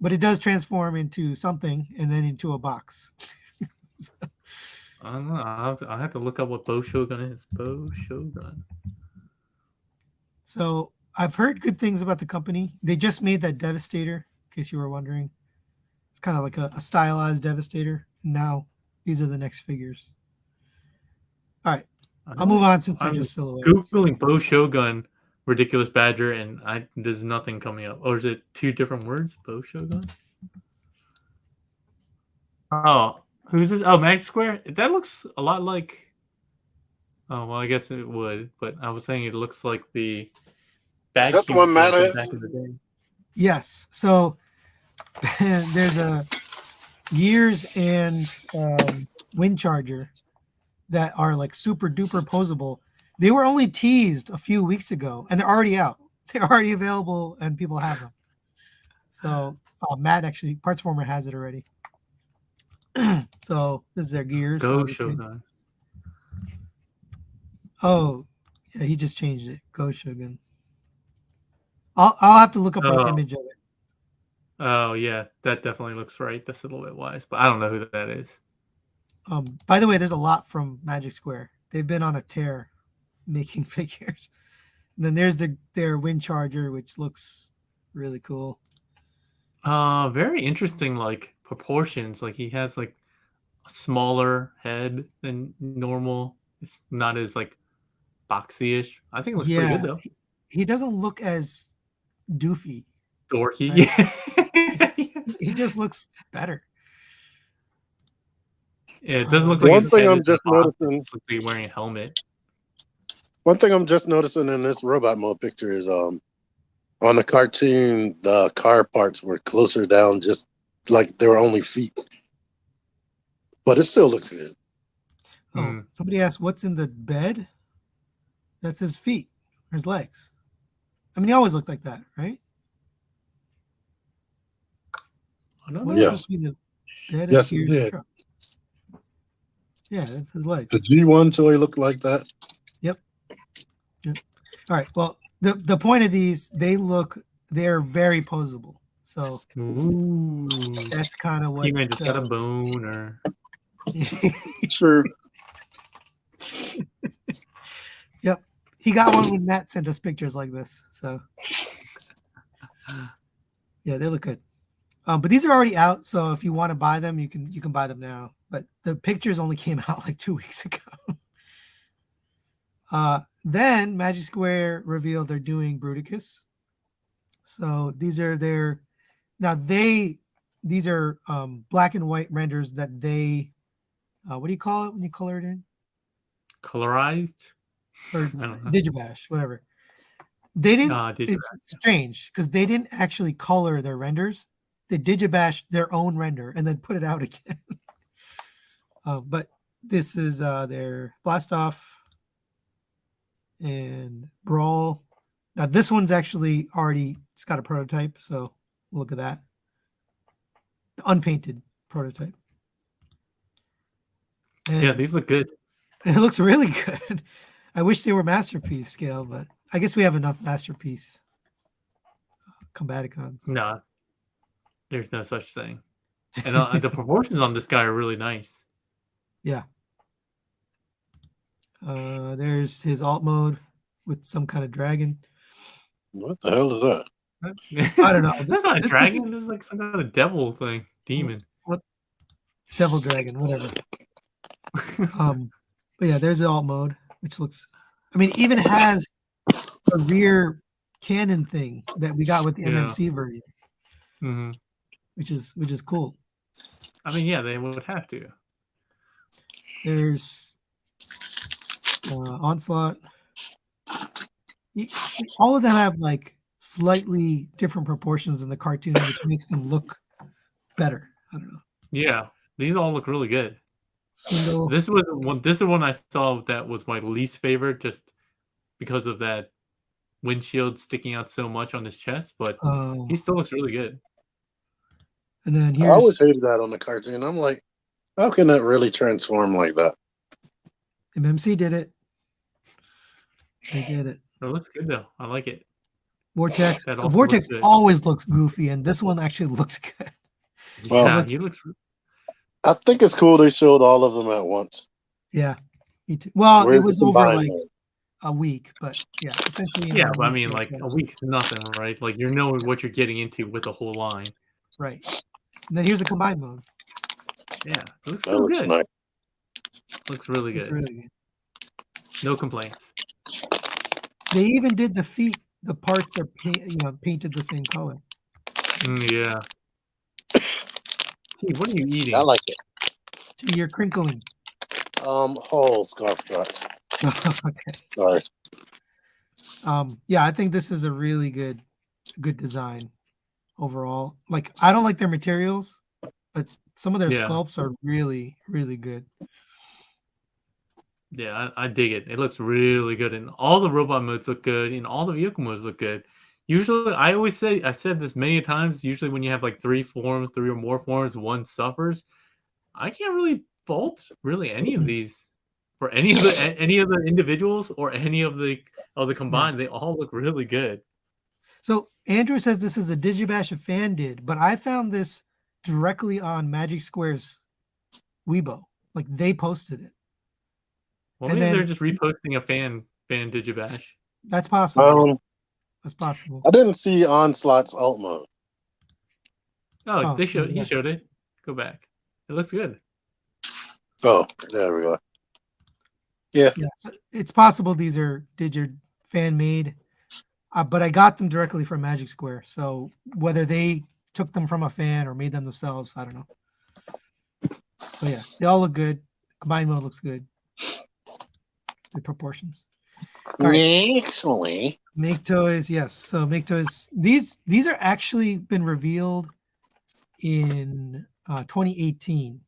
Speaker 1: But it does transform into something and then into a box.
Speaker 2: I don't know. I have to look up what Bo Shogun is. Bo Shogun.
Speaker 1: So I've heard good things about the company. They just made that Devastator, in case you were wondering. It's kind of like a stylized Devastator. Now these are the next figures. All right. I'll move on since they're just silhouettes.
Speaker 2: Googling Bo Shogun, Ridiculous Badger, and there's nothing coming up. Or is it two different words? Bo Shogun? Oh, who's this? Oh, Magic Square? That looks a lot like... Oh, well, I guess it would. But I was saying it looks like the...
Speaker 7: Is that the one Matt has?
Speaker 2: Back in the day.
Speaker 1: Yes. So there's a Gears and Wind Charger that are like super duper posable. They were only teased a few weeks ago, and they're already out. They're already available, and people have them. So Matt actually, Partsformer has it already. So this is their Gears.
Speaker 2: Go Shogun.
Speaker 1: Oh, yeah, he just changed it. Go Shogun. I'll have to look up an image of it.
Speaker 2: Oh yeah, that definitely looks right. That's a little bit wise, but I don't know who that is.
Speaker 1: By the way, there's a lot from Magic Square. They've been on a tear making figures. And then there's their Wind Charger, which looks really cool.
Speaker 2: Very interesting, like proportions. Like he has like a smaller head than normal. It's not as like boxy-ish. I think it looks pretty good though.
Speaker 1: He doesn't look as doofy.
Speaker 2: Dorky.
Speaker 1: Right? He just looks better.
Speaker 2: Yeah, it doesn't look like
Speaker 8: one
Speaker 2: his
Speaker 8: thing
Speaker 2: head
Speaker 8: I'm
Speaker 2: is
Speaker 8: just
Speaker 2: box.
Speaker 8: noticing.
Speaker 2: It looks like he's wearing a helmet.
Speaker 8: One thing I'm just noticing in this robot mode picture is on the cartoon the car parts were closer down, just like they were only feet. But it still looks good.
Speaker 1: Oh, somebody asked what's in the bed? That's his feet or his legs. I mean, he always looked like that, right?
Speaker 2: I don't
Speaker 1: What
Speaker 2: know.
Speaker 1: is supposed to be the bed
Speaker 8: Yes,
Speaker 1: of
Speaker 8: he
Speaker 1: Gears
Speaker 8: did.
Speaker 1: truck? Yeah, that's his legs.
Speaker 8: The G1 toy looked like that.
Speaker 1: Yep. All right. Well, the point of these, they're very posable. So that's kind of what
Speaker 2: He may just got a bone or
Speaker 8: True.
Speaker 1: Yep. He got one when Matt sent us pictures like this. So yeah, they look good. But these are already out, so if you want to buy them, you can buy them now. But the pictures only came out like 2 weeks ago. Then Magic Square revealed they're doing Bruticus. So these are these are black and white renders that they what do you call it when you color it in?
Speaker 2: colorized.
Speaker 1: Or
Speaker 2: I don't know.
Speaker 1: Digibash, whatever. They didn't.
Speaker 2: Digibash.
Speaker 1: It's strange because they didn't actually color their renders. They Digibash their own render and then put it out again. But this is their Blast Off and Brawl. Now this one's actually it's got a prototype, so look at that. Unpainted prototype. And
Speaker 2: Yeah, these look good.
Speaker 1: it looks really good. I wish they were masterpiece scale, but I guess we have enough masterpiece Combaticons.
Speaker 2: No, there's no such thing. And the proportions on this guy are really nice.
Speaker 1: Yeah. There's his alt mode with some kind of dragon.
Speaker 8: What the hell is that?
Speaker 1: I don't know.
Speaker 2: That's not a
Speaker 1: This
Speaker 2: dragon. This is like some kind of devil thing. Demon.
Speaker 1: What? Devil dragon, whatever. But yeah, there's the alt mode, which looks. I mean, even has a rear cannon thing that we got with the MMC version, which is cool.
Speaker 2: I mean, yeah, they would have to.
Speaker 1: There's Onslaught. All of them have like slightly different proportions in the cartoon, which makes them look better. I don't know.
Speaker 2: Yeah, these all look really good.
Speaker 1: Swindle.
Speaker 2: This is one I saw that was my least favorite, just because of that windshield sticking out so much on his chest. But he still looks really good.
Speaker 1: And then
Speaker 8: I always hated that on the cartoon. I'm like, how can that really transform like that?
Speaker 1: MMC did it. They did it.
Speaker 2: It looks good though. I like it.
Speaker 1: Vortex.
Speaker 2: That
Speaker 1: So
Speaker 2: also
Speaker 1: Vortex
Speaker 2: looks good.
Speaker 1: always looks goofy, and this one actually looks good.
Speaker 8: Well,
Speaker 2: Yeah, he looks.
Speaker 8: I think it's cool they showed all of them at once.
Speaker 1: Yeah, me too. Well,
Speaker 8: Where's
Speaker 1: it was
Speaker 8: the
Speaker 1: over
Speaker 8: combined
Speaker 1: like
Speaker 8: mode?
Speaker 1: a week, but yeah, essentially.
Speaker 2: Yeah, but I mean, like a week's nothing, right? Like you're knowing what you're getting into with the whole line.
Speaker 1: Right. And then here's the combined mode.
Speaker 2: Yeah, it looks
Speaker 8: That
Speaker 2: so
Speaker 8: looks
Speaker 2: good.
Speaker 8: nice.
Speaker 2: Looks really good.
Speaker 1: It's really good.
Speaker 2: No complaints.
Speaker 1: They even did the feet. The parts are painted the same color.
Speaker 2: Yeah. Gee, what are you eating?
Speaker 8: I like it.
Speaker 1: Gee, you're crinkling.
Speaker 8: Whole scarf cut.
Speaker 1: Okay.
Speaker 8: Sorry.
Speaker 1: Yeah, I think this is a really good design overall. Like, I don't like their materials, but some of their sculpts are really, really good.
Speaker 2: Yeah, I dig it. It looks really good, and all the robot modes look good, and all the vehicle modes look good. Usually, I've said this many times. Usually, when you have like three or more forms, one suffers. I can't really fault any of these for any of the individuals or any of the combined. They all look really good.
Speaker 1: So Andrew says this is a Digibash a fan did, but I found this directly on Magic Square's Weibo. Like they posted it.
Speaker 2: Well, maybe they're just reposting a fan Digibash.
Speaker 1: That's possible. That's possible.
Speaker 8: I didn't see Onslaught's alt mode.
Speaker 2: Oh, he showed it. Go back. It looks good.
Speaker 8: Oh, there we go. Yeah.
Speaker 1: So it's possible these are fan made, but I got them directly from Magic Square. So whether they took them from a fan or made them themselves, I don't know. But yeah, they all look good. Combined mode looks good. The proportions.
Speaker 8: Excellent.
Speaker 1: Maketoys, yes. So Maketoys, these are actually been revealed in 2018.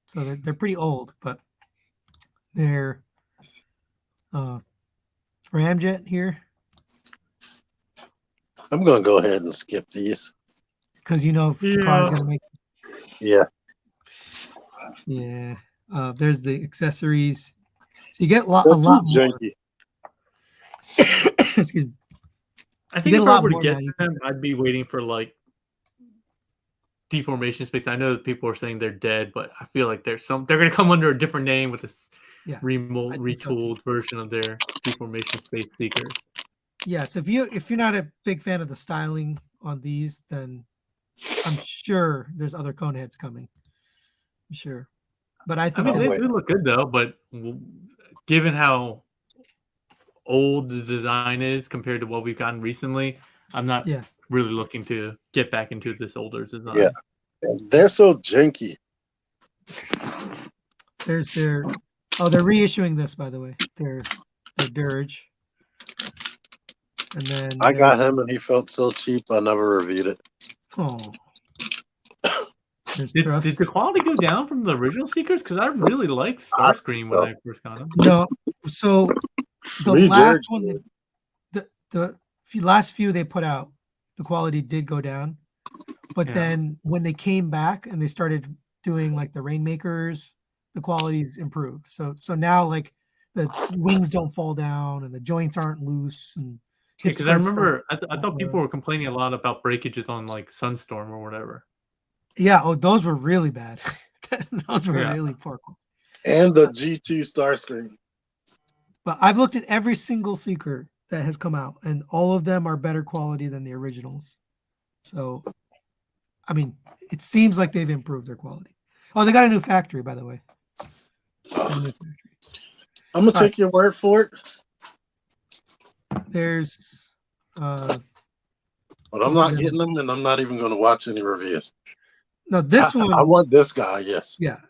Speaker 1: So they're pretty old, but they're Ramjet here.
Speaker 8: I'm gonna go ahead and skip these.
Speaker 1: Because you know if Takar's gonna make
Speaker 8: Yeah.
Speaker 1: Yeah. There's the accessories. So you get a lot
Speaker 8: They're
Speaker 1: more.
Speaker 8: janky.
Speaker 1: Excuse me.
Speaker 2: I think
Speaker 1: get
Speaker 2: if
Speaker 1: a
Speaker 2: I
Speaker 1: lot
Speaker 2: were to
Speaker 1: more
Speaker 2: get
Speaker 1: now.
Speaker 2: them, I'd be waiting for like deformation space. I know that people are saying they're dead, but I feel like they're gonna come under a different name with this retooled version of their deformation space seekers.
Speaker 1: Yeah, so if you're not a big fan of the styling on these, then I'm sure there's other Coneheads coming. I'm sure. But I think
Speaker 2: they do look good though, but given how old the design is compared to what we've gotten recently, I'm not really looking to get back into this older design.
Speaker 8: Yeah. They're so janky.
Speaker 1: There's they're reissuing this, by the way. They're Dirge. And then
Speaker 8: I got him and he felt so cheap I never reviewed it.
Speaker 1: Oh.
Speaker 2: Did the quality go down from the original Seekers? Because I really liked Starscream when I first got them.
Speaker 1: No, so the last one, the last few they put out, the quality did go down. But then when they came back and they started doing like the Rainmakers, the quality's improved. So now like the wings don't fall down and the joints aren't loose. And
Speaker 2: because I remember I thought people were complaining a lot about breakages on like Sunstorm or whatever.
Speaker 1: Yeah, those were really bad. Those were really poor.
Speaker 8: And the G2 Starscream.
Speaker 1: But I've looked at every single Seeker that has come out, and all of them are better quality than the originals. So, I mean, it seems like they've improved their quality. Oh, they got a new factory, by the way.
Speaker 8: I'm gonna take your word for it.
Speaker 1: There's
Speaker 8: but I'm not getting them, and I'm not even going to watch any reviews.
Speaker 1: No, this one.
Speaker 8: I want this guy. Yes.
Speaker 1: Yeah,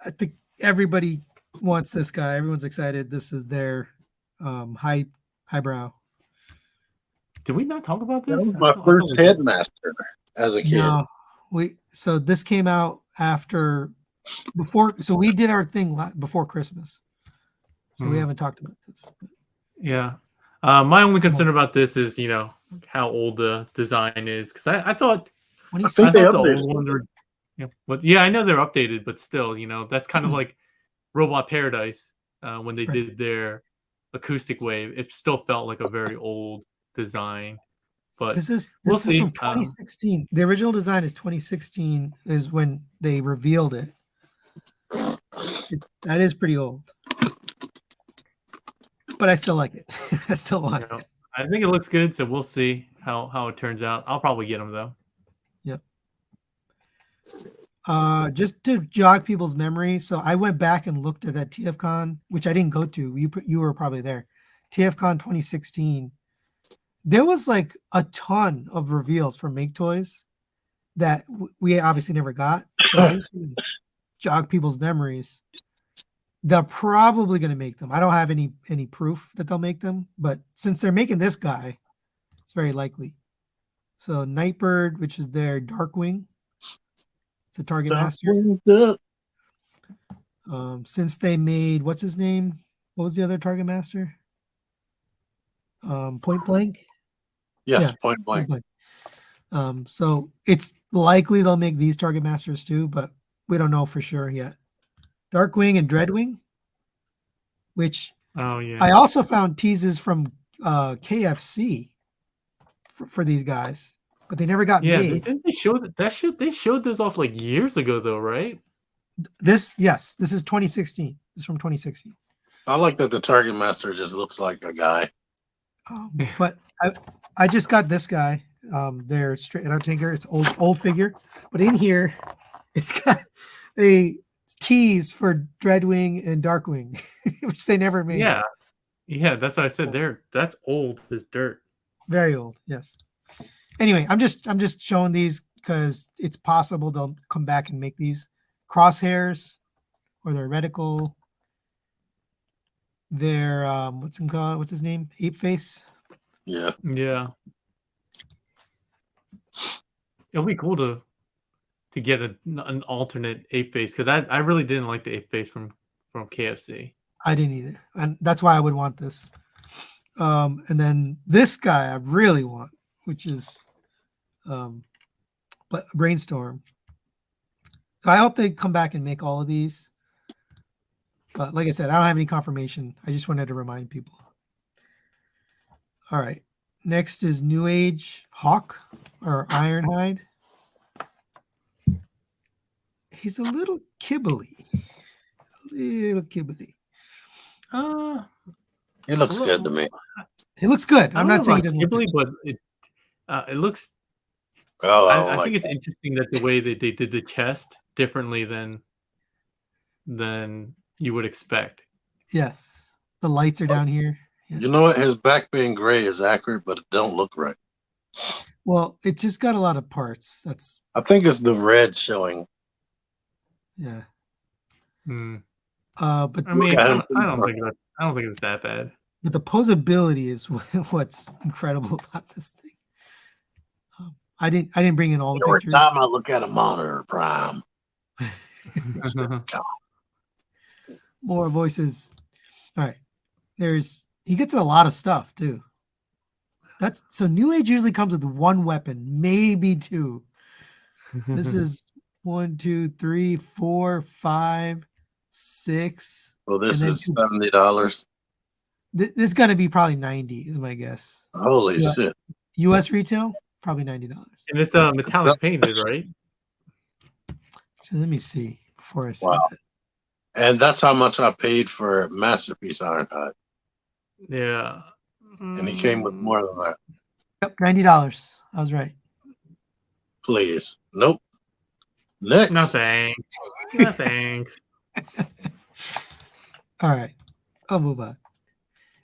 Speaker 1: I think everybody wants this guy. Everyone's excited. This is their highbrow.
Speaker 2: Did we not talk about this?
Speaker 8: That was my first Headmaster as a kid.
Speaker 1: No, so this came out before. So we did our thing before Christmas. So we haven't talked about this. But.
Speaker 2: Yeah. My only concern about this is, how old the design is. Because I thought
Speaker 8: I think they
Speaker 2: the
Speaker 8: updated.
Speaker 2: old ones were, I know they're updated, but still, that's kind of like Robot Paradise when they did their acoustic wave. It still felt like a very old design. But
Speaker 1: this is
Speaker 2: we'll see.
Speaker 1: From 2016. The original design is 2016 is when they revealed it. That is pretty old. But I still like it. I still want it.
Speaker 2: I think it looks good, so we'll see how it turns out. I'll probably get them though.
Speaker 1: Yep. Just to jog people's memory, so I went back and looked at that TFCon, which I didn't go to. You were probably there. TFCon 2016. There was like a ton of reveals from Maketoys that we obviously never got. So I just jog people's memories. They're probably going to make them. I don't have any proof that they'll make them, but since they're making this guy, it's very likely. So Nightbird, which is their Darkwing, it's a Target Master. Since they made what's his name? What was the other Target Master? Point Blank.
Speaker 8: Yes, Point Blank.
Speaker 1: So it's likely they'll make these Target Masters too, but we don't know for sure yet. Darkwing and Dreadwing, which I also found teases from KFC for these guys, but they never got made.
Speaker 2: Didn't they show that? They showed this off like years ago, though, right?
Speaker 1: This is 2016. This is from 2016.
Speaker 8: I like that the Target Master just looks like a guy.
Speaker 1: But I just got this guy. They're straight out Tinker. It's old figure, but in here It's got a tease for Dreadwing and Darkwing, which they never made.
Speaker 2: Yeah, that's what I said. That's old as dirt.
Speaker 1: Very old, yes. Anyway, I'm just showing these because it's possible they'll come back and make these crosshairs, or their reticle. Their what's his name? Ape Face.
Speaker 8: Yeah.
Speaker 2: It'll be cool to get an alternate Ape Face, because I really didn't like the Ape Face from KFC.
Speaker 1: I didn't either, and that's why I would want this. And then this guy I really want, which is Brainstorm. So I hope they come back and make all of these. But like I said, I don't have any confirmation. I just wanted to remind people. All right. Next is NewAge Hawk, or Ironhide. He's a little kibbly.
Speaker 8: He looks good to me.
Speaker 1: He looks good. I'm not saying he doesn't
Speaker 2: kibbly,
Speaker 1: look
Speaker 2: but it looks.
Speaker 8: Oh,
Speaker 2: I think it's interesting that the way that they did the chest differently than you would expect.
Speaker 1: Yes. The lights are down here. Yeah.
Speaker 8: You know what? His back being gray is accurate, but it don't look right.
Speaker 1: Well, it just got a lot of parts.
Speaker 8: I think it's the red showing.
Speaker 1: Yeah.
Speaker 2: But I mean, I don't think it's that bad.
Speaker 1: But the posability is what's incredible about this thing. I didn't bring in all the
Speaker 8: Every
Speaker 1: pictures.
Speaker 8: time I look at a monitor, Prime.
Speaker 1: More voices. All right. He gets a lot of stuff too. So NewAge usually comes with one weapon, maybe two. This is 1, 2, 3, 4, 5, 6.
Speaker 8: Well, this is $70.
Speaker 1: This is gonna be probably 90, is my guess.
Speaker 8: Holy shit!
Speaker 1: U.S. retail, probably $90.
Speaker 2: And it's metallic painted, right?
Speaker 1: So let me see before I say that.
Speaker 8: And that's how much I paid for Masterpiece Ironhide.
Speaker 2: Yeah.
Speaker 8: And he came with more than that.
Speaker 1: Yep, $90. I was right.
Speaker 8: Please. Nope. Next.
Speaker 2: Nothing. Nothing.
Speaker 1: All right. I'll move on.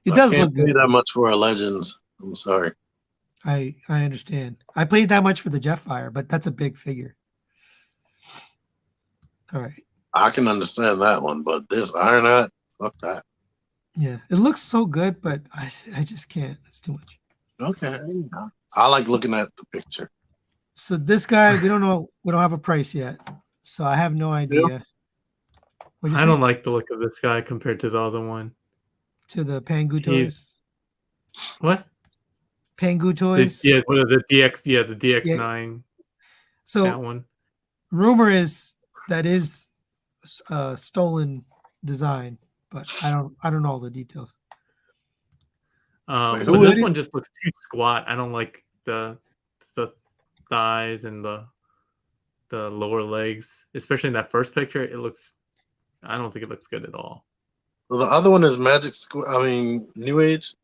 Speaker 1: It does look good.
Speaker 8: Pay that much for our Legends. I'm sorry.
Speaker 1: I understand. I paid that much for the Jetfire, but that's a big figure. All right.
Speaker 8: I can understand that one, but this Ironhide, fuck that.
Speaker 1: Yeah, it looks so good, but I just can't. It's too much.
Speaker 8: Okay. I like looking at the picture.
Speaker 1: So this guy, we don't know. We don't have a price yet, so I have no idea.
Speaker 2: Yep. I don't like the look of this guy compared to the other one.
Speaker 1: To the Pangu Toys.
Speaker 2: What?
Speaker 1: Pangu Toys.
Speaker 2: The DX. Yeah, the DX9.
Speaker 1: So
Speaker 2: that one.
Speaker 1: Rumor is that is stolen design, but I don't know all the details.
Speaker 2: So this one just looks too squat. I don't like the thighs and the lower legs, especially in that first picture. I don't think it looks good at all.
Speaker 8: Well, the other one is NewAge.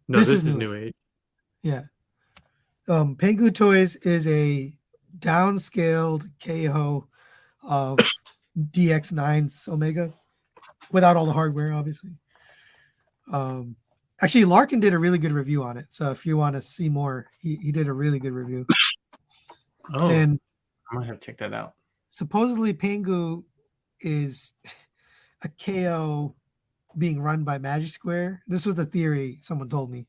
Speaker 2: No, this is NewAge.
Speaker 1: Yeah. Pangu Toys is a downscaled KO of DX9's Omega without all the hardware, obviously. Actually, Larkin did a really good review on it. So if you want to see more, he did a really good review.
Speaker 2: Oh,
Speaker 1: and
Speaker 2: I might have to check that out.
Speaker 1: Supposedly, Pangu is a KO being run by Magic Square. This was the theory someone told me.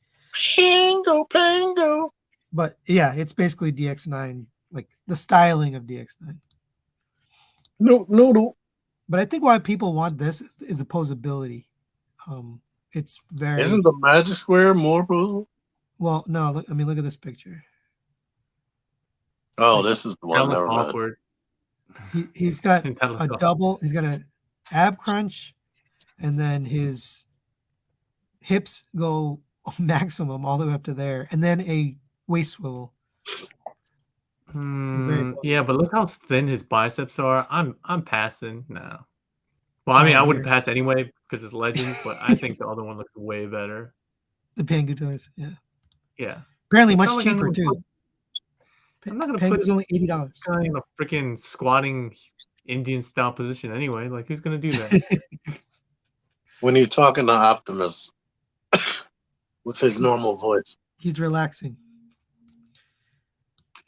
Speaker 8: Pango.
Speaker 1: But yeah, it's basically DX9, like the styling of DX9.
Speaker 8: No.
Speaker 1: But I think why people want this is the posability. It's very.
Speaker 8: Isn't the Magic Square more posable?
Speaker 1: Well, no. Look at this picture.
Speaker 8: Oh, this is the one. Never mind.
Speaker 2: Awkward.
Speaker 1: He's got a double. He's got an ab crunch, and then his hips go maximum all the way up to there, and then a waist swivel.
Speaker 2: Yeah, but look how thin his biceps are. I'm passing now. Well, I mean, I wouldn't pass anyway because it's Legends, but I think the other one looks way better.
Speaker 1: The Pangu Toys, yeah.
Speaker 2: Yeah.
Speaker 1: Apparently much cheaper too.
Speaker 2: I'm not gonna
Speaker 1: Peg
Speaker 2: put
Speaker 1: is only $80.
Speaker 2: guy in a freaking squatting Indian style position anyway. Like, who's gonna do that?
Speaker 8: When you're talking to Optimus with his normal voice.
Speaker 1: He's relaxing.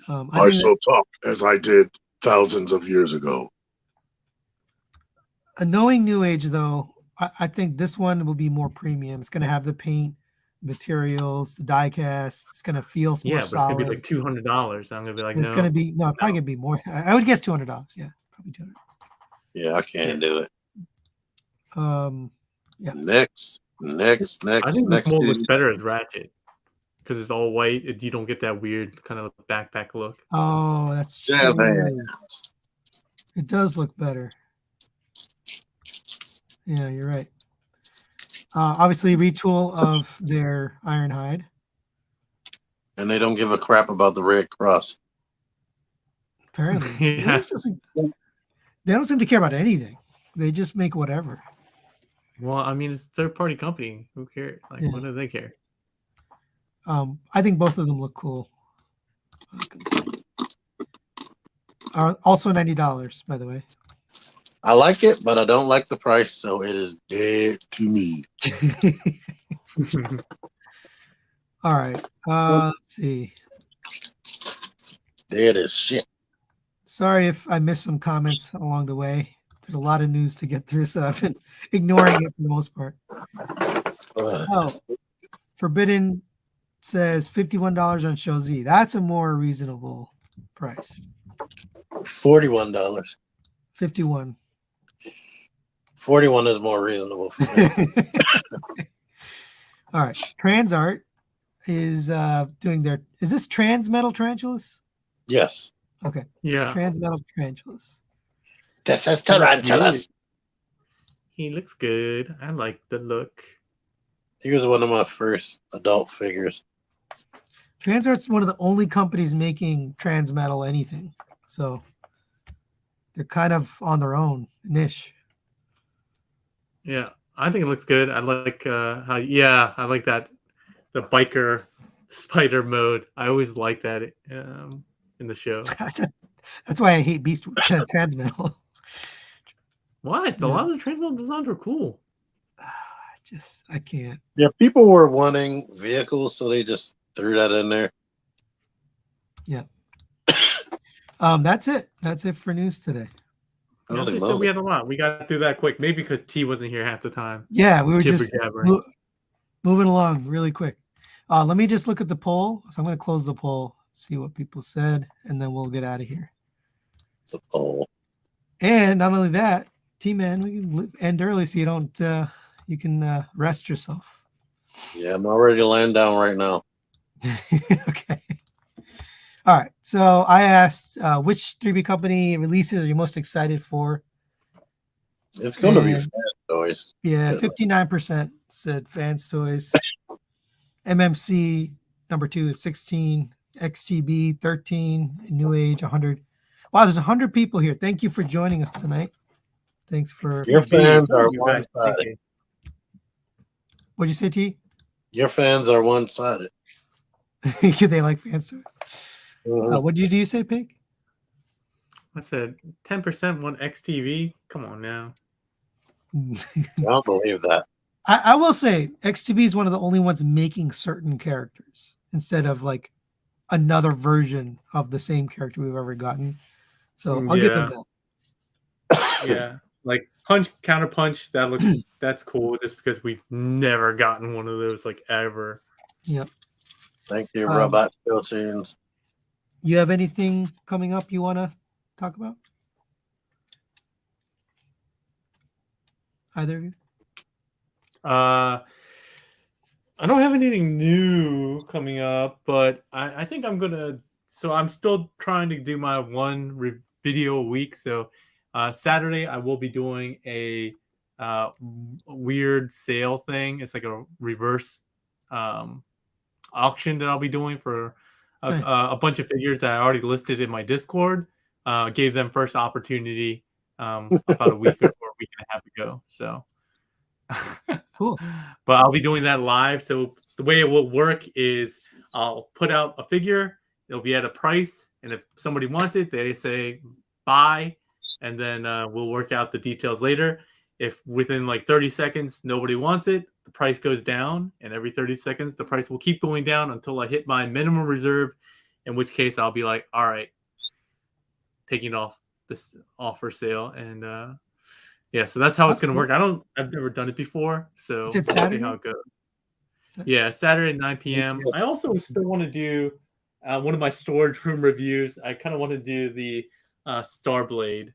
Speaker 5: I shall talk as I did thousands of years ago.
Speaker 1: Knowing NewAge, though, I think this one will be more premium. It's going to have the paint, materials, the die cast. It's going to feel more
Speaker 2: Yeah, but
Speaker 1: solid.
Speaker 2: it's gonna be like $200. I'm gonna be like,
Speaker 1: It's
Speaker 2: no.
Speaker 1: going to be probably going to be more. I would guess $200. Yeah, probably $200.
Speaker 8: Yeah, I can't do it.
Speaker 1: Yeah.
Speaker 8: Next.
Speaker 2: I think
Speaker 8: next.
Speaker 2: this mold looks better as Ratchet because it's all white. You don't get that weird kind of backpack look.
Speaker 1: Oh, that's true.
Speaker 8: Jazz hands.
Speaker 1: It does look better. Yeah, you're right. Obviously, retool of their Ironhide.
Speaker 8: And they don't give a crap about the Red Cross.
Speaker 1: Apparently,
Speaker 2: Yeah.
Speaker 1: They don't seem to care about anything. They just make whatever.
Speaker 2: Well, I mean, it's a third-party company. Who cares? Like, what do they care?
Speaker 1: I think both of them look cool. Also $90, by the way.
Speaker 8: I like it, but I don't like the price, so it is dead to me.
Speaker 1: All right. Let's see.
Speaker 8: Dead as shit.
Speaker 1: Sorry if I missed some comments along the way. There's a lot of news to get through, so I've been ignoring it for the most part. Oh, Forbidden says $51 on Show Z. That's a more reasonable price.
Speaker 8: $41.
Speaker 1: 51.
Speaker 8: 41 is more reasonable for me.
Speaker 1: All right. TransArt is doing their. Is this Transmetal Tarantulas?
Speaker 8: Yes.
Speaker 1: Okay.
Speaker 2: Yeah.
Speaker 1: Transmetal Tarantulas.
Speaker 8: This is Tarantulas.
Speaker 2: He looks good. I like the look.
Speaker 8: He was one of my first adult figures.
Speaker 1: TransArt's one of the only companies making Transmetal anything. So they're kind of on their own niche.
Speaker 2: Yeah, I think it looks good. I like how. Yeah, I like that the biker spider mode. I always like that in the show.
Speaker 1: That's why I hate Beast Transmetal.
Speaker 2: What? A lot of the Transmetal designs were cool.
Speaker 1: I can't.
Speaker 8: Yeah, people were wanting vehicles, so they just threw that in there.
Speaker 1: Yeah. That's it. That's it for news today.
Speaker 2: Yeah, they said we had a lot. We got through that quick. Maybe because T wasn't here half the time.
Speaker 1: Yeah, we were just
Speaker 2: Jibber-jabbering.
Speaker 1: moving along really quick. Let me just look at the poll. So I'm going to close the poll, see what people said, and then we'll get out of here.
Speaker 8: The poll.
Speaker 1: And not only that, T-Man, we can end early so you don't. You can rest yourself.
Speaker 8: Yeah, I'm already laying down right now.
Speaker 1: Okay. All right. So I asked which 3B company releases are you most excited for?
Speaker 8: It's going to be Fans Toys.
Speaker 1: Yeah, 59% said Fans Toys. MMC number 2 is 16. XTB 13. NewAge 100. Wow, there's 100 people here. Thank you for joining us tonight. Thanks for
Speaker 8: Your fans are one-sided.
Speaker 1: What'd you say, T?
Speaker 8: Your fans are one-sided.
Speaker 1: They like Fans Toys.
Speaker 8: Mm-hmm.
Speaker 1: What did you say, Pink?
Speaker 2: I said 10% want XTV. Come on now.
Speaker 8: I don't believe that.
Speaker 1: I will say XTB is one of the only ones making certain characters instead of like another version of the same character we've ever gotten. So I'll give them that.
Speaker 2: Yeah, like punch, counter punch. That's cool. Just because we've never gotten one of those like ever.
Speaker 1: Yep.
Speaker 8: Thank you, Robot Philippines.
Speaker 1: You have anything coming up you want to talk about? Either of you?
Speaker 2: I don't have anything new coming up, but I think I'm gonna. So I'm still trying to do my one video a week. So Saturday I will be doing a weird sale thing. It's like a reverse auction that I'll be doing for a bunch of figures that I already listed in my Discord. Gave them first opportunity about a week or a week and a half ago. So.
Speaker 1: Cool.
Speaker 2: But I'll be doing that live. So the way it will work is I'll put out a figure. It'll be at a price, and if somebody wants it, they say buy, and then we'll work out the details later. If within like 30 seconds nobody wants it, the price goes down, and every 30 seconds the price will keep going down until I hit my minimum reserve, in which case I'll be like, all right, taking off this offer sale. And yeah, so that's how it's going to work. I've never done it before, so we'll see how it goes. Yeah, Saturday at 9 p.m. I also still want to do one of my storage room reviews. I kind of want to do the Starblade.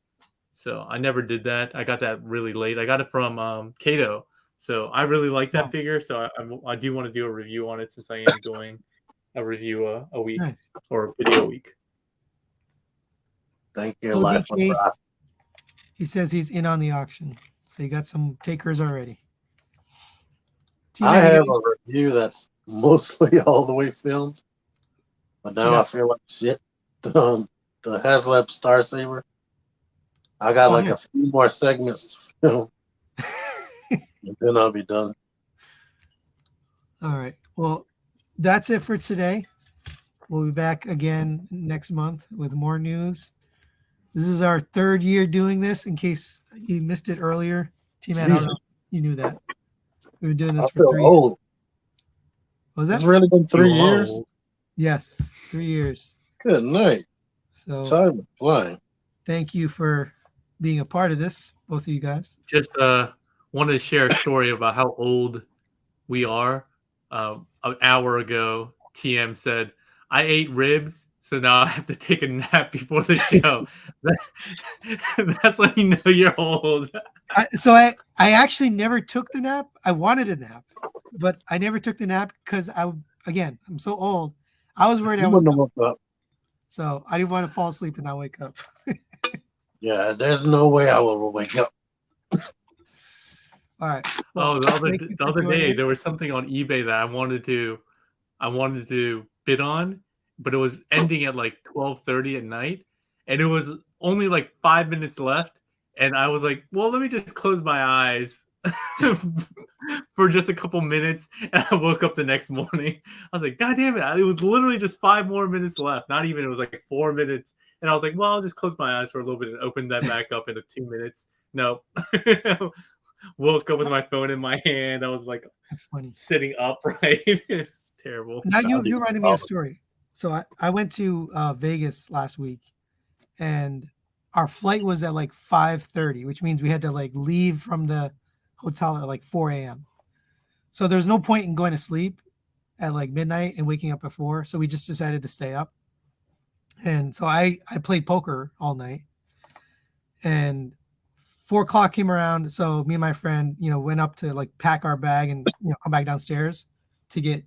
Speaker 2: So I never did that. I got that really late. I got it from Kato. So I really like that figure. So I do want to do a review on it, since I am doing a review a week or a video a week.
Speaker 8: Thank you, Life.
Speaker 1: He says he's in on the auction. So you got some takers already.
Speaker 8: I have a review that's mostly all the way filmed, but now I feel like shit. The HasLab Star Saber. I got like a few more segments to film, and then I'll be done.
Speaker 1: All right. Well, that's it for today. We'll be back again next month with more news. This is our 3rd year doing this, in case you missed it earlier. TMan, I don't know if you knew that. We've been doing this for 3 years. Was that?
Speaker 8: It's really been 3 years?
Speaker 1: Yes, 3 years.
Speaker 8: Good night.
Speaker 1: So
Speaker 8: time is flying.
Speaker 1: Thank you for being a part of this, both of you guys.
Speaker 2: Just wanted to share a story about how old we are. An hour ago, TM said, I ate ribs, so now I have to take a nap before the show. That's when you know you're old.
Speaker 1: I actually never took the nap. I wanted a nap, but I never took the nap because I'm so old. I was worried I was up. So I didn't want to fall asleep and not wake up.
Speaker 8: Yeah, there's no way I will wake up.
Speaker 1: All right.
Speaker 2: Well, the other day there was something on eBay that I wanted to bid on, but it was ending at like 12:30 at night, and it was only like 5 minutes left, and I was like, well, let me just close my eyes for just a couple minutes, and I woke up the next morning. I was like, God damn it, it was literally just 5 more minutes left. Not even, it was like 4 minutes, and I was like, well, I'll just close my eyes for a little bit and open that back up into 2 minutes. No. Woke up with my phone in my hand. I was like,
Speaker 1: that's funny,
Speaker 2: sitting upright. It's terrible.
Speaker 1: Now you reminded me of a story. So I went to Vegas last week, and our flight was at like 5:30, which means we had to like leave from the hotel at like 4 a.m. So there's no point in going to sleep at like midnight and waking up at 4. So we just decided to stay up. And so I played poker all night, and 4 o'clock came around. So me and my friend, went up to like pack our bag and come back downstairs to get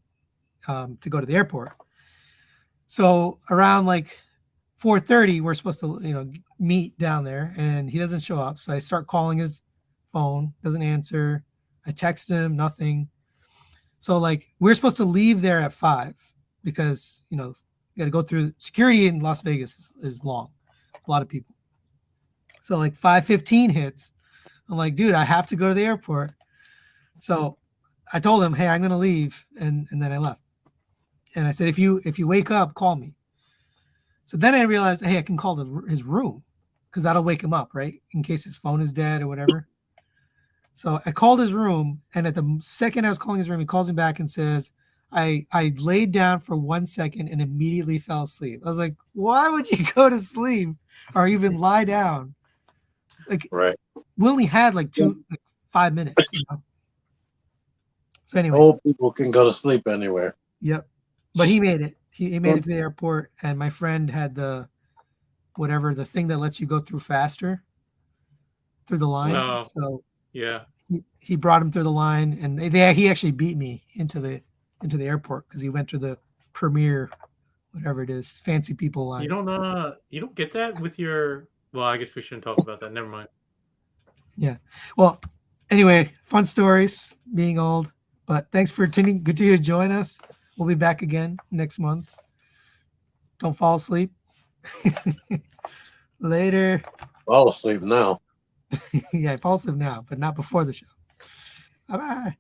Speaker 1: to go to the airport. So around like 4:30, we're supposed to meet down there, and he doesn't show up. So I start calling his phone, doesn't answer. I text him, nothing. So like we're supposed to leave there at 5 because you got to go through security in Las Vegas is long, a lot of people. So like 5:15 hits. I'm like, dude, I have to go to the airport. So I told him, hey, I'm gonna leave, and then I left. And I said, if you wake up, call me. So then I realized, hey, I can call his room because that'll wake him up, right? In case his phone is dead or whatever. So I called his room, and at the second I was calling his room, he calls me back and says, I laid down for 1 second and immediately fell asleep. I was like, why would you go to sleep or even lie down? Like,
Speaker 8: right.
Speaker 1: We only had like 5 minutes. So anyway,
Speaker 8: old people can go to sleep anywhere.
Speaker 1: Yep, but he made it. He made it to the airport, and my friend had the thing that lets you go through faster through the line.
Speaker 2: Oh,
Speaker 1: so
Speaker 2: yeah,
Speaker 1: he brought him through the line, and he actually beat me into the airport because he went through the premier, whatever it is, fancy people line.
Speaker 2: You don't get that with your. Well, I guess we shouldn't talk about that. Never mind.
Speaker 1: Yeah. Well, anyway, fun stories being old. But thanks for continue to join us. We'll be back again next month. Don't fall asleep. Later.
Speaker 8: Fall asleep now.
Speaker 1: Yeah, fall asleep now, but not before the show. Bye-bye.